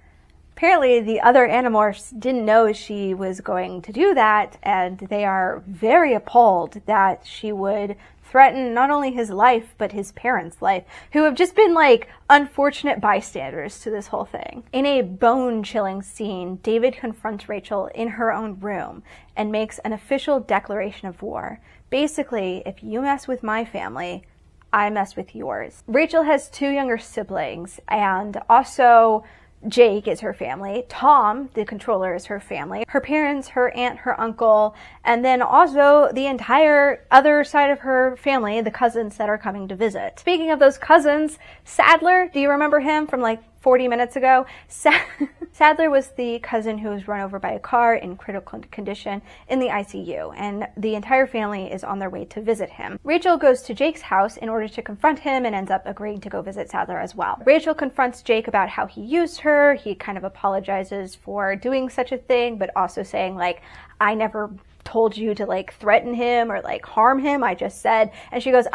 Apparently, the other Animorphs didn't know she was going to do that, and they are very appalled that she would threaten not only his life, but his parents' life, who have just been like unfortunate bystanders to this whole thing. In a bone-chilling scene, David confronts Rachel in her own room and makes an official declaration of war. Basically, if you mess with my family, I mess with yours. Rachel has 2 younger siblings, and also Jake is her family. Tom, the controller, is her family. Her parents, her aunt, her uncle, and then also the entire other side of her family, the cousins that are coming to visit. Speaking of those cousins, Sadler, do you remember him from like 40 minutes ago? Sadler was the cousin who was run over by a car in critical condition in the ICU, and the entire family is on their way to visit him. Rachel goes to Jake's house in order to confront him and ends up agreeing to go visit Sadler as well. Rachel confronts Jake about how he used her. He kind of apologizes for doing such a thing, but also saying like, I never told you to like threaten him or like harm him. I just said, and she goes,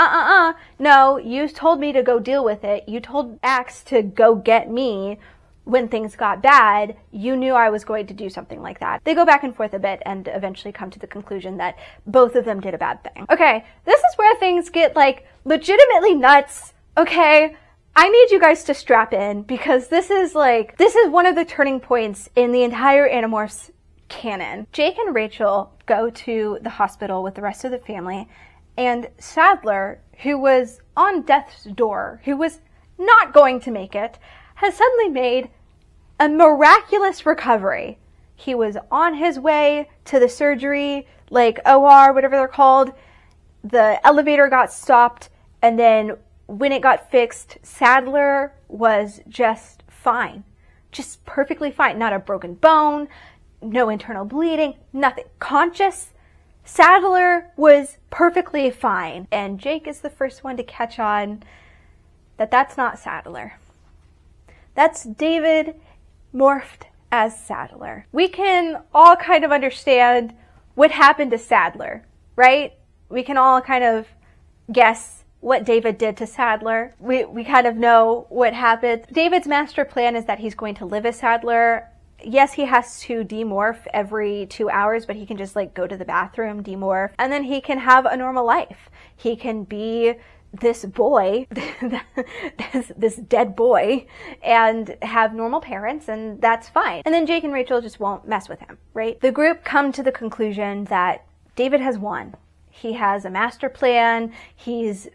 no, you told me to go deal with it. You told Axe to go get me. when things got bad, you knew I was going to do something like that. They go back and forth a bit and eventually come to the conclusion that both of them did a bad thing. Okay, this is where things get like legitimately nuts, okay? I need you guys to strap in because this is one of the turning points in the entire Animorphs canon. Jake and Rachel go to the hospital with the rest of the family, and Sadler, who was on death's door, who was not going to make it, has suddenly made a miraculous recovery. He was on his way to the surgery, like OR, whatever they're called. The elevator got stopped, and then when it got fixed, Sadler was just fine. Just perfectly fine. Not a broken bone, no internal bleeding, nothing. Conscious. Sadler was perfectly fine. And Jake is the first one to catch on that that's not Sadler. That's David morphed as Sadler. We can all kind of understand what happened to Sadler, right? We can all kind of guess what David did to Sadler. We kind of know what happened. David's master plan is that he's going to live as Sadler. Yes, he has to demorph every 2 hours, but he can just like go to the bathroom, demorph, and then he can have a normal life. He can be this boy, this dead boy, and have normal parents, and that's fine. And then Jake and Rachel just won't mess with him, right? The group come to the conclusion that David has won. He has a master plan. He's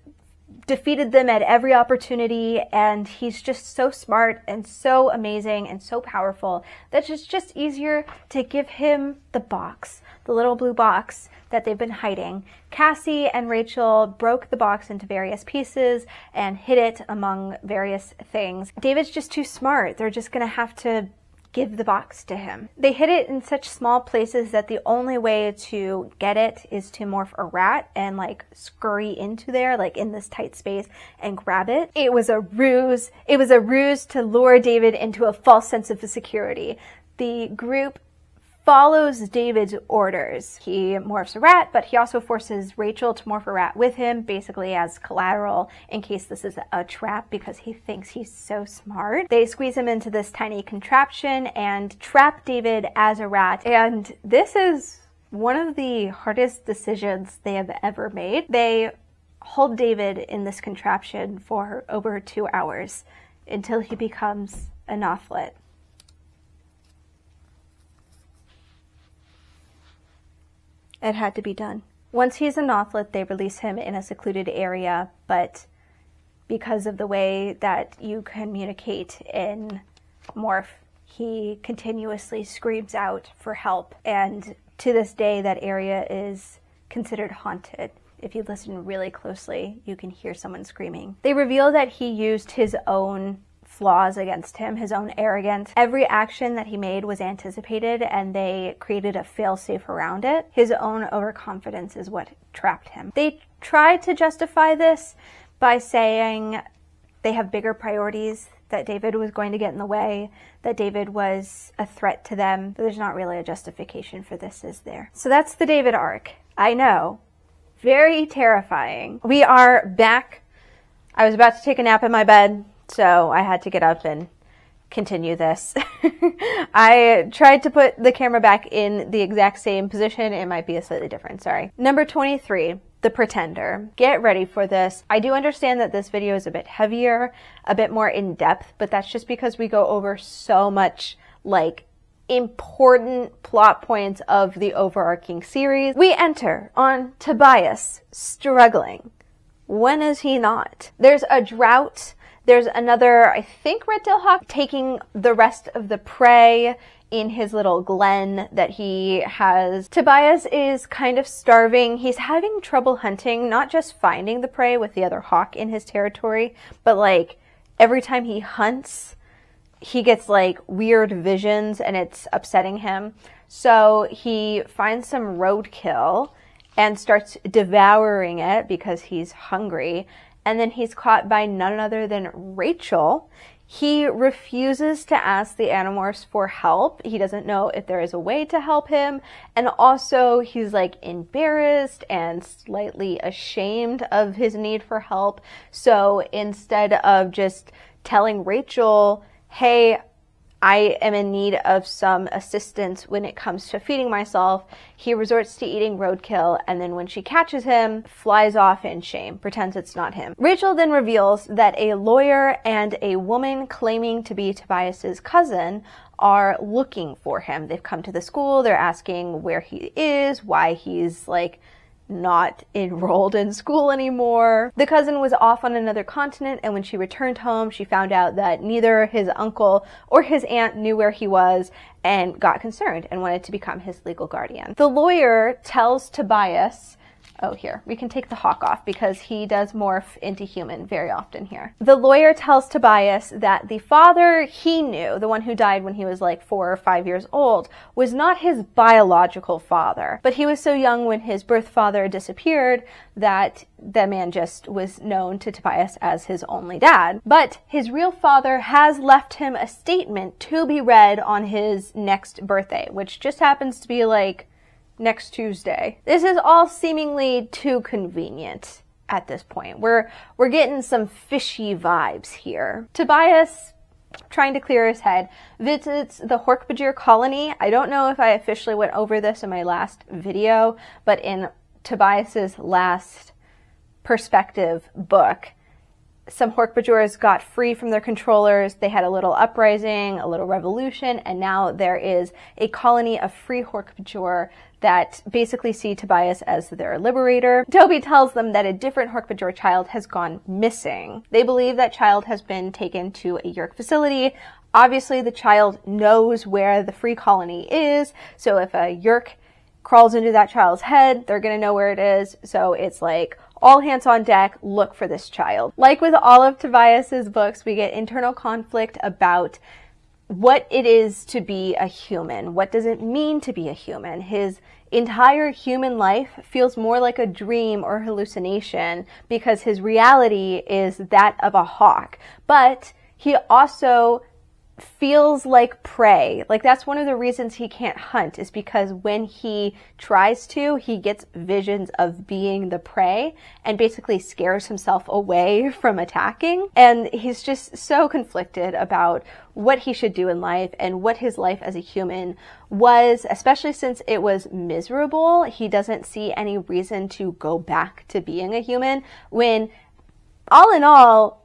defeated them at every opportunity, and he's just so smart and so amazing and so powerful that it's just easier to give him the box, the little blue box that they've been hiding. Cassie and Rachel broke the box into various pieces and hid it among various things. David's just too smart. They're just gonna have to give the box to him. They hid it in such small places that the only way to get it is to morph a rat and like scurry into there, like in this tight space, and grab it. It was a ruse. It was a ruse to lure David into a false sense of security. The group follows David's orders. He morphs a rat, but he also forces Rachel to morph a rat with him, basically as collateral in case this is a trap, because he thinks he's so smart. They squeeze him into this tiny contraption and trap David as a rat. And this is one of the hardest decisions they have ever made. They hold David in this contraption for over 2 hours until he becomes a Nothlet. It had to be done. Once he's a Nothlet, they release him in a secluded area, but because of the way that you communicate in Morph, he continuously screams out for help, and to this day that area is considered haunted. If you listen really closely, you can hear someone screaming. They reveal that he used his own flaws against him, his own arrogance. Every action that he made was anticipated, and they created a failsafe around it. His own overconfidence is what trapped him. They tried to justify this by saying they have bigger priorities, that David was going to get in the way, that David was a threat to them. But there's not really a justification for this, is there? So that's the David arc. I know. Very terrifying. We are back. I was about to take a nap in my bed, so I had to get up and continue this. I tried to put the camera back in the exact same position. It might be a slightly different, sorry. Number 23, The Pretender. Get ready for this. I do understand that this video is a bit heavier, a bit more in depth, but that's just because we go over so much, like, important plot points of the overarching series. We enter on Tobias struggling. When is he not? There's a drought. There's another, I think, red-tailed hawk taking the rest of the prey in his little glen that he has. Tobias is kind of starving. He's having trouble hunting, not just finding the prey with the other hawk in his territory, but like every time he hunts, he gets like weird visions and it's upsetting him. So he finds some roadkill and starts devouring it because he's hungry. And then he's caught by none other than Rachel. He refuses to ask the Animorphs for help. He doesn't know if there is a way to help him. And also he's like embarrassed and slightly ashamed of his need for help. So instead of just telling Rachel, hey, I am in need of some assistance when it comes to feeding myself. He resorts to eating roadkill, and then when she catches him, flies off in shame, pretends it's not him. Rachel then reveals that a lawyer and a woman claiming to be Tobias's cousin are looking for him. They've come to the school, they're asking where he is, why he's not enrolled in school anymore. The cousin was off on another continent, and when she returned home, she found out that neither his uncle or his aunt knew where he was and got concerned and wanted to become his legal guardian. The lawyer tells Tobias, oh, here, we can take the hawk off because he does morph into human very often here. The lawyer tells Tobias that the father he knew, the one who died when he was 4 or 5 years old, was not his biological father. But he was so young when his birth father disappeared that the man just was known to Tobias as his only dad. But his real father has left him a statement to be read on his next birthday, which just happens to be next Tuesday. This is all seemingly too convenient at this point. We're getting some fishy vibes here. Tobias, trying to clear his head, visits the Hork-Bajir colony. I don't know if I officially went over this in my last video, but in Tobias's last perspective book, some Hork-Bajirs got free from their controllers. They had a little uprising, a little revolution, and now there is a colony of free Hork-Bajir that basically see Tobias as their liberator. Toby tells them that a different Hork-Bajir child has gone missing. They believe that child has been taken to a Yeerk facility. Obviously, the child knows where the free colony is, so if a Yeerk crawls into that child's head, they're gonna know where it is, so it's all hands on deck, look for this child. Like with all of Tobias's books, we get internal conflict about what it is to be a human. What does it mean to be a human? His entire human life feels more like a dream or hallucination because his reality is that of a hawk. But he also feels like prey. That's one of the reasons he can't hunt, is because when he tries to, he gets visions of being the prey and basically scares himself away from attacking. And he's just so conflicted about what he should do in life and what his life as a human was, especially since it was miserable. He doesn't see any reason to go back to being a human when, all in all,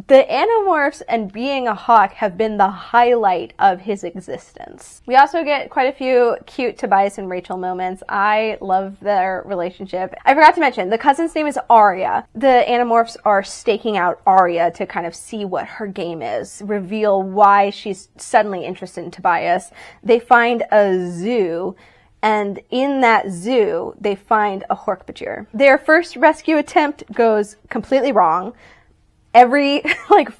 the Animorphs and being a hawk have been the highlight of his existence. We also get quite a few cute Tobias and Rachel moments. I love their relationship. I forgot to mention, the cousin's name is Arya. The Animorphs are staking out Arya to kind of see what her game is, reveal why she's suddenly interested in Tobias. They find a zoo, and in that zoo, they find a Hork-Bajir. Their first rescue attempt goes completely wrong. Every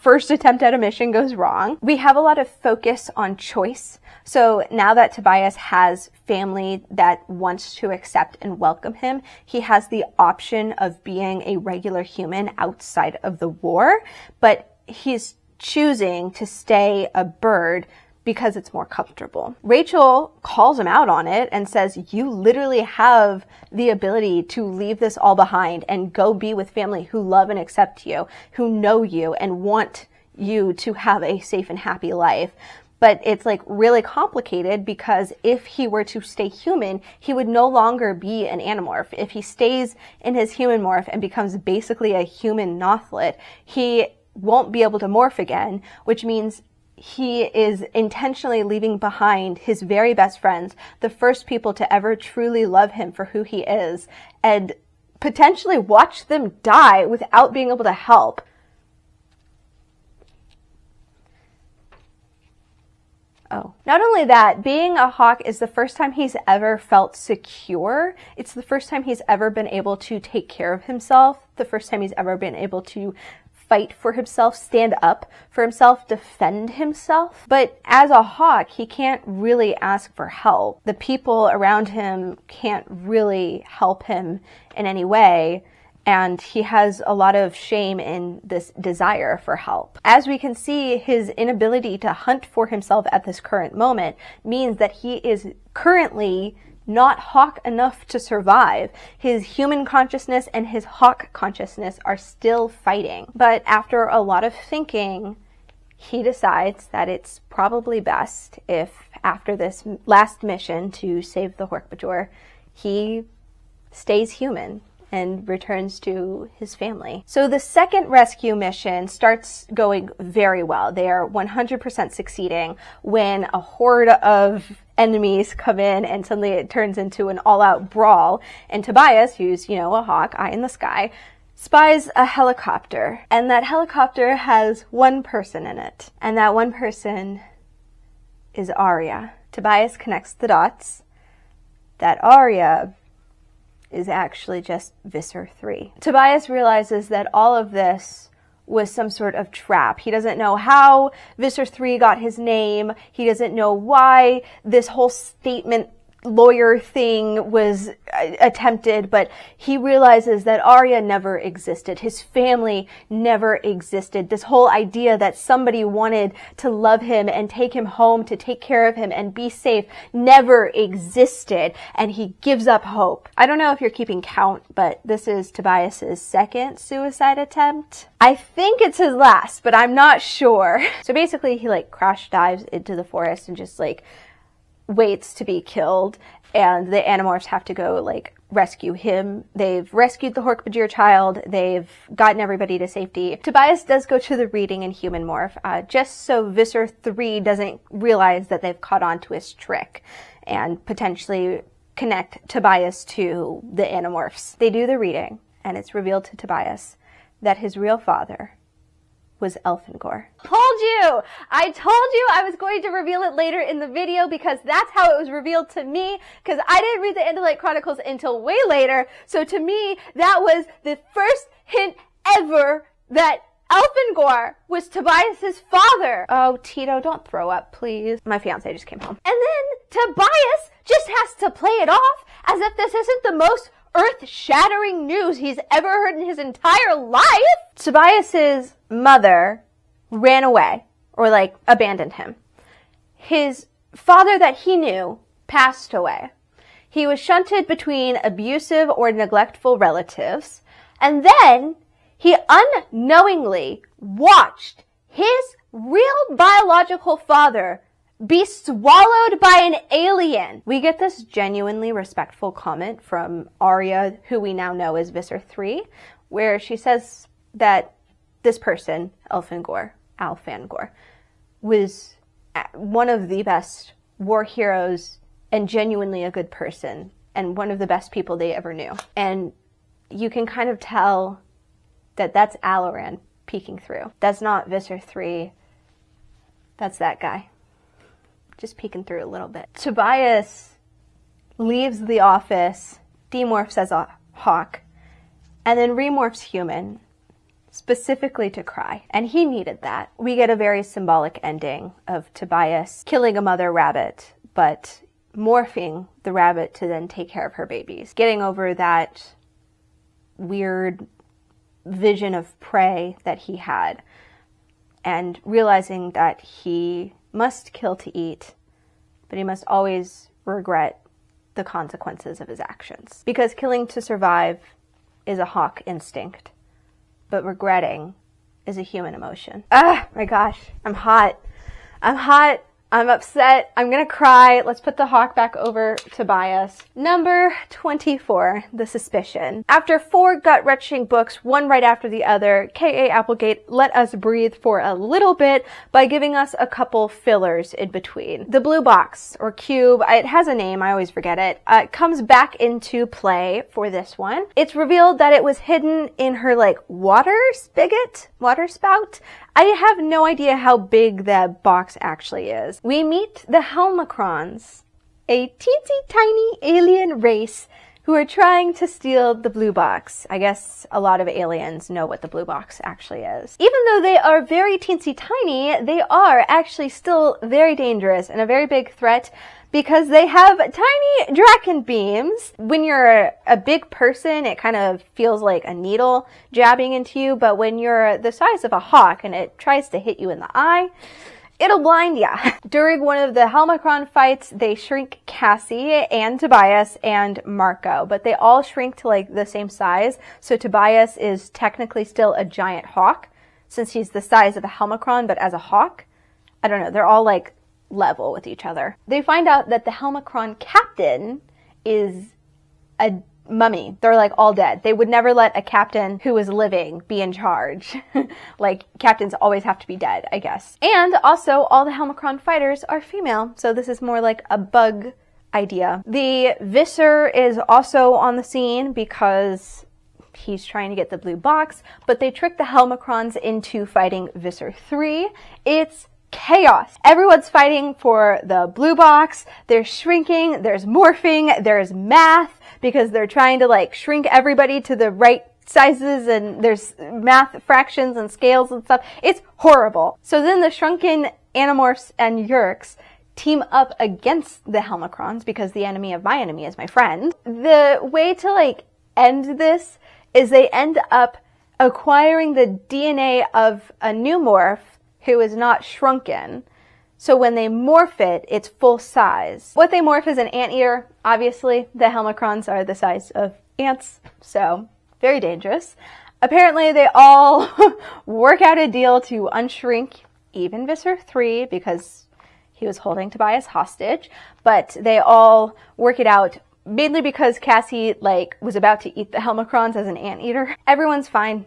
first attempt at a mission goes wrong. We have a lot of focus on choice. So now that Tobias has family that wants to accept and welcome him, he has the option of being a regular human outside of the war, but he's choosing to stay a bird because it's more comfortable. Rachel calls him out on it and says, you literally have the ability to leave this all behind and go be with family who love and accept you, who know you and want you to have a safe and happy life. But it's really complicated because if he were to stay human, he would no longer be an Animorph. If he stays in his human morph and becomes basically a human Nothlit, he won't be able to morph again, which means he is intentionally leaving behind his very best friends, the first people to ever truly love him for who he is, and potentially watch them die without being able to help. Oh. Not only that, being a hawk is the first time he's ever felt secure. It's the first time he's ever been able to take care of himself, the first time he's ever been able to fight for himself, stand up for himself, defend himself. But as a hawk, he can't really ask for help. The people around him can't really help him in any way, and he has a lot of shame in this desire for help. As we can see, his inability to hunt for himself at this current moment means that he is currently not hawk enough to survive. His human consciousness and his hawk consciousness are still fighting. But after a lot of thinking, he decides that it's probably best if, after this last mission to save the Hork-Bajor, he stays human and returns to his family. So the second rescue mission starts going very well. They are 100% succeeding when a horde of enemies come in and suddenly it turns into an all-out brawl. And Tobias, who's, a hawk, eye in the sky, spies a helicopter. And that helicopter has one person in it. And that one person is Arya. Tobias connects the dots that Arya is actually just Visser 3. Tobias realizes that all of this was some sort of trap. He doesn't know how Visser 3 got his name. He doesn't know why this whole statement lawyer thing was attempted, but he realizes that Arya never existed. His family never existed. This whole idea that somebody wanted to love him and take him home to take care of him and be safe never existed, and he gives up hope. I don't know if you're keeping count, but this is Tobias's second suicide attempt. I think it's his last, but I'm not sure. So basically he crash dives into the forest and just waits to be killed, and the Animorphs have to go rescue him. They've rescued the Hork-Bajir child. They've gotten everybody to safety. Tobias does go to the reading in Human Morph, just so Visser 3 doesn't realize that they've caught on to his trick and potentially connect Tobias to the Animorphs. They do the reading, and it's revealed to Tobias that his real father was Elfangor. I told you I was going to reveal it later in the video, because that's how it was revealed to me, because I didn't read the Andalite Chronicles until way later. So to me, that was the first hint ever that Elfangor was Tobias's father. Oh, Tito, don't throw up, please. My fiance just came home. And then Tobias just has to play it off as if this isn't the most earth-shattering news he's ever heard in his entire life. Tobias's mother ran away, or abandoned him. His father that he knew passed away. He was shunted between abusive or neglectful relatives, and then he unknowingly watched his real biological father be swallowed by an alien. We get this genuinely respectful comment from Arya, who we now know is Visser 3, where she says that this person, Elfangor, was one of the best war heroes and genuinely a good person and one of the best people they ever knew. And you can kind of tell that that's Alaran peeking through. That's not Visser 3. That's that guy. Just peeking through a little bit. Tobias leaves the office, demorphs as a hawk, and then remorphs human, specifically to cry. And he needed that. We get a very symbolic ending of Tobias killing a mother rabbit, but morphing the rabbit to then take care of her babies. Getting over that weird vision of prey that he had, and realizing that he must kill to eat, but he must always regret the consequences of his actions. Because killing to survive is a hawk instinct, but regretting is a human emotion. Ah, my gosh, I'm hot. I'm upset. I'm gonna cry. Let's put the hawk back over Tobias. Number 24, The Suspicion. After 4 gut-wrenching books, one right after the other, K.A. Applegate let us breathe for a little bit by giving us a couple fillers in between. The blue box, or cube, it has a name, I always forget it, comes back into play for this one. It's revealed that it was hidden in her, water spout. I have no idea how big that box actually is. We meet the Helmicrons, a teensy tiny alien race who are trying to steal the blue box. I guess a lot of aliens know what the blue box actually is. Even though they are very teensy tiny, they are actually still very dangerous and a very big threat, because they have tiny Draken beams. When you're a big person, it kind of feels like a needle jabbing into you, but when you're the size of a hawk and it tries to hit you in the eye, it'll blind ya. During one of the Helmicron fights, they shrink Cassie and Tobias and Marco, but they all shrink to the same size, so Tobias is technically still a giant hawk. since he's the size of a Helmicron, but as a hawk. I don't know, they're all like level with each other. They find out that the Helmicron captain is a mummy. They're like all dead. They would never let a captain who was living be in charge. Like, captains always have to be dead, I guess. And also, all the Helmicron fighters are female, so this is more like a bug idea. The Visser is also on the scene because he's trying to get the blue box, but they trick the Helmicrons into fighting Visser 3. It's chaos. Everyone's fighting for the blue box. There's shrinking, there's morphing, there's math, because they're trying to like shrink everybody to the right sizes, and there's math fractions and scales and stuff. It's horrible. So then the shrunken Animorphs and Yeerks team up against the Helmicrons because the enemy of my enemy is my friend. The way to like end this is they end up acquiring the DNA of a new morph who is not shrunken. So when they morph it, it's full size. What they morph is an anteater. Obviously, the Helmicrons are the size of ants, so very dangerous. Apparently, they all work out a deal to unshrink even Visser 3 because he was holding Tobias hostage. But they all work it out mainly because Cassie like was about to eat the Helmicrons as an anteater. Everyone's fine.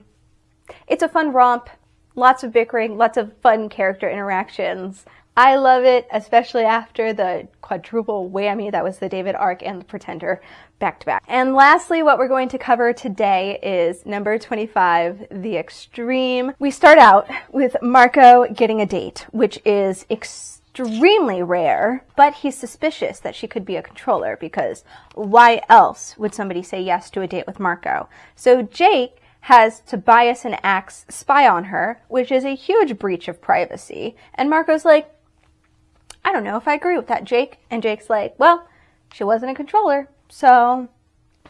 It's a fun romp. Lots of bickering, lots of fun character interactions. I love it, especially after the quadruple whammy that was the David arc and the Pretender back to back. And lastly, what we're going to cover today is number 25, The Extreme. We start out with Marco getting a date, which is extremely rare, but he's suspicious that she could be a controller because why else would somebody say yes to a date with Marco? So Jake has Tobias and Axe spy on her, which is a huge breach of privacy. And Marco's like, I don't know if I agree with that, Jake. And Jake's like, well, she wasn't a controller, so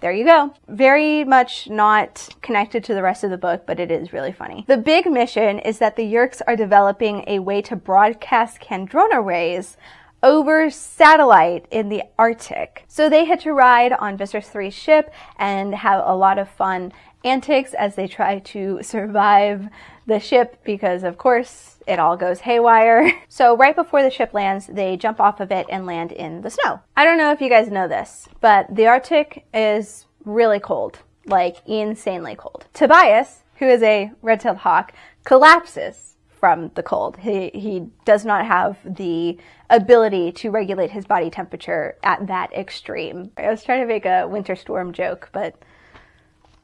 there you go. Very much not connected to the rest of the book, but it is really funny. The big mission is that the Yeerks are developing a way to broadcast Kandrona rays over satellite in the Arctic. So they hitch a ride on Visser 3's ship and have a lot of fun antics as they try to survive the ship because, of course, it all goes haywire. So right before the ship lands, they jump off of it and land in the snow. I don't know if you guys know this, but the Arctic is really cold, like insanely cold. Tobias, who is a red-tailed hawk, collapses from the cold. He does not have the ability to regulate his body temperature at that extreme. I was trying to make a winter storm joke, but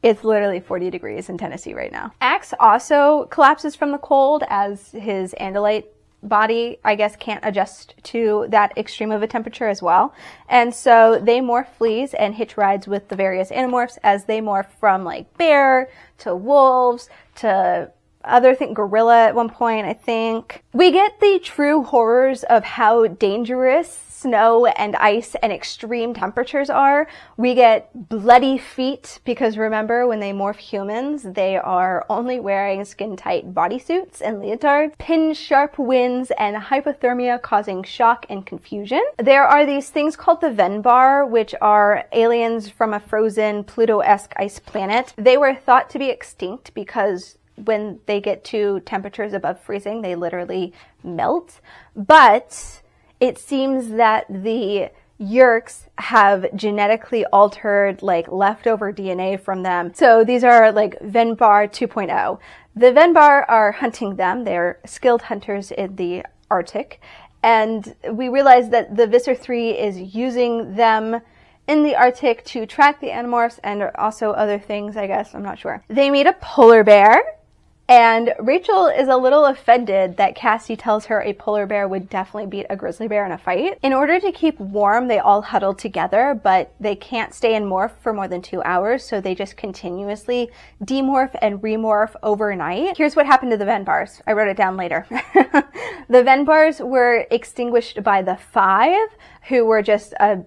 it's literally 40 degrees in Tennessee right now. Axe also collapses from the cold as his Andalite body, I guess, can't adjust to that extreme of a temperature as well. And so they morph fleas and hitch rides with the various Animorphs as they morph from like bear to wolves to other thing, gorilla at one point, I think. We get the true horrors of how dangerous snow and ice and extreme temperatures are. We get bloody feet because remember when they morph humans, they are only wearing skin-tight bodysuits and leotards. Pin-sharp winds and hypothermia causing shock and confusion. There are these things called the Venbar, which are aliens from a frozen Pluto-esque ice planet. They were thought to be extinct because when they get to temperatures above freezing, they literally melt. But it seems that the Yeerks have genetically altered, like, leftover DNA from them. So these are, like, Venbar 2.0. The Venbar are hunting them. They're skilled hunters in the Arctic. And we realize that the Visser 3 is using them in the Arctic to track the Animorphs and also other things, I guess. I'm not sure. They meet a polar bear. And Rachel is a little offended that Cassie tells her a polar bear would definitely beat a grizzly bear in a fight. In order to keep warm, they all huddle together, but they can't stay in morph for more than 2 hours, so they just continuously demorph and remorph overnight. Here's what happened to the Venbars. I wrote it down later. The Venbars were extinguished by the Five, who were just a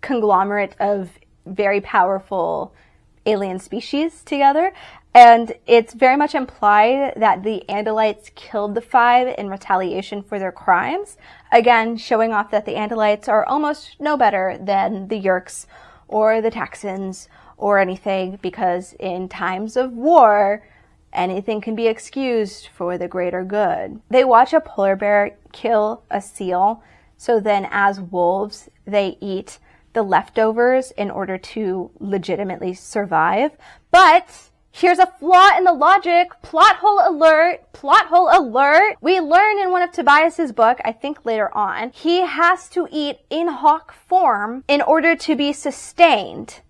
conglomerate of very powerful alien species together. And it's very much implied that the Andalites killed the Five in retaliation for their crimes. Again, showing off that the Andalites are almost no better than the Yeerks or the Taxons or anything, because in times of war, anything can be excused for the greater good. They watch a polar bear kill a seal, so then as wolves, they eat the leftovers in order to legitimately survive. But here's a flaw in the logic. Plot hole alert. Plot hole alert. We learn in one of Tobias's book, I think later on, he has to eat in hawk form in order to be sustained.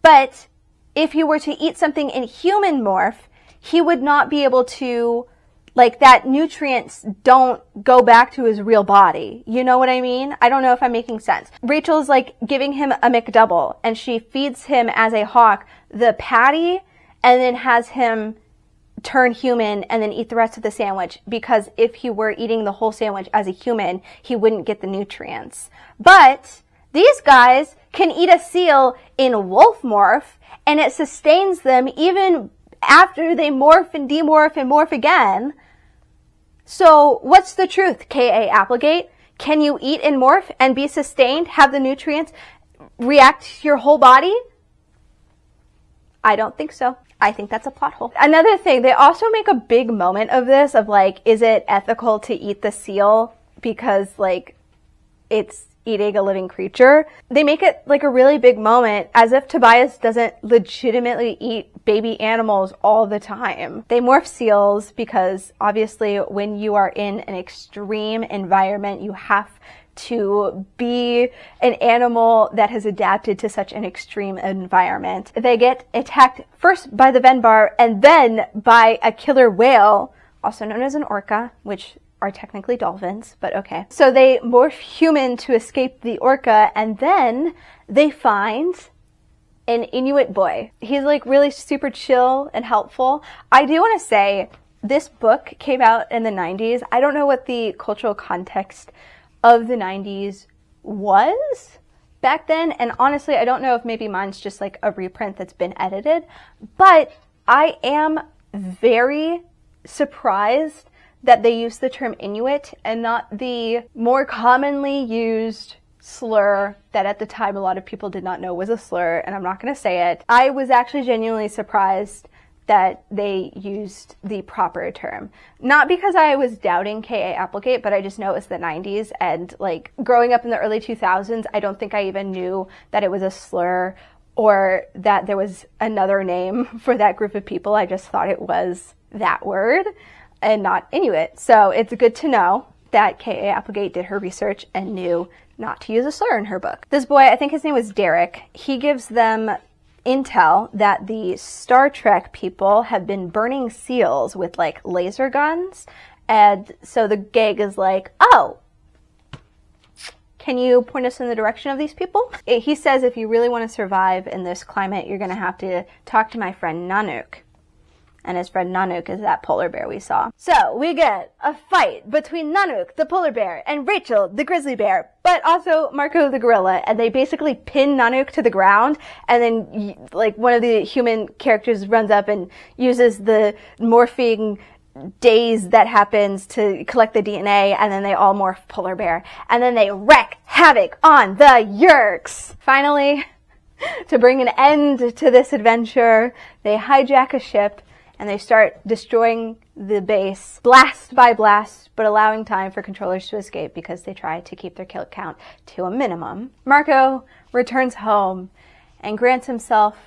But if he were to eat something in human morph, he would not be able to, like, that nutrients don't go back to his real body. You know what I mean? I don't know if I'm making sense. Rachel's like giving him a McDouble, and she feeds him as a hawk the patty and then has him turn human and then eat the rest of the sandwich, because if he were eating the whole sandwich as a human, he wouldn't get the nutrients. But these guys can eat a seal in wolf morph, and it sustains them even after they morph and morph again. So what's the truth, K.A. Applegate? Can you eat in morph and be sustained, have the nutrients react to your whole body? I don't think so. I think that's a plot hole. Another thing, they also make a big moment of this, of like, is it ethical to eat the seal because like it's eating a living creature? They make it like a really big moment, as if Tobias doesn't legitimately eat baby animals all the time. They morph seals because obviously when you are in an extreme environment, you have to be an animal that has adapted to such an extreme environment. They get attacked first by the Venbar and then by a killer whale, also known as an orca, which are technically dolphins, but okay. So they morph human to escape the orca, and then they find an Inuit boy. He's like really super chill and helpful. I do want to say this book came out in the 90s. I don't know what the cultural context of the 90s was back then, and honestly, I don't know if maybe mine's just like a reprint that's been edited, but I am very surprised that they use the term Inuit and not the more commonly used slur that at the time a lot of people did not know was a slur, and I'm not going to say it. I was actually genuinely surprised that they used the proper term. Not because I was doubting K.A. Applegate, but I just know it was the 90s, and like growing up in the early 2000s, I don't think I even knew that it was a slur or that there was another name for that group of people. I just thought it was that word and not Inuit. So it's good to know that K.A. Applegate did her research and knew not to use a slur in her book. This boy, I think his name was Derek, he gives them intel that the Star Trek people have been burning seals with like laser guns, and so the gang is like, oh, can you point us in the direction of these people? He says if you really want to survive in this climate, you're going to have to talk to my friend Nanook. And his friend Nanook is that polar bear we saw. So we get a fight between Nanook, the polar bear, and Rachel, the grizzly bear, but also Marco, the gorilla. And they basically pin Nanook to the ground. And then like one of the human characters runs up and uses the morphing daze that happens to collect the DNA. And then they all morph polar bear. And then they wreak havoc on the Yeerks. Finally, to bring an end to this adventure, they hijack a ship and they start destroying the base, blast by blast, but allowing time for controllers to escape because they try to keep their kill count to a minimum. Marco returns home and grants himself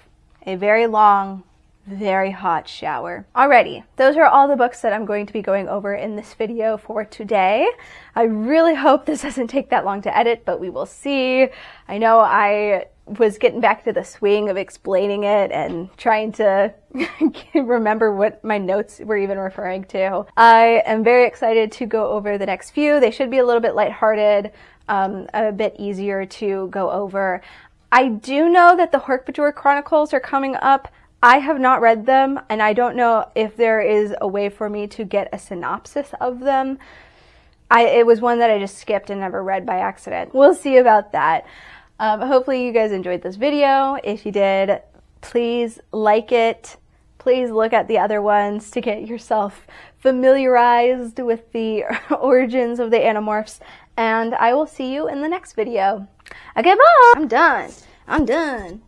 a very long, very hot shower. Alrighty, those are all the books that I'm going to be going over in this video for today. I really hope this doesn't take that long to edit, but we will see. I know I was getting back to the swing of explaining it and trying to remember what my notes were even referring to. I am very excited to go over the next few. They should be a little bit lighthearted, a bit easier to go over. I do know that the Andalite Chronicles are coming up. I have not read them, and I don't know if there is a way for me to get a synopsis of them. It was one that I just skipped and never read by accident. We'll see about that. Hopefully you guys enjoyed this video. If you did, please like it. Please look at the other ones to get yourself familiarized with the origins of the Animorphs. And I will see you in the next video. Okay, bye! I'm done.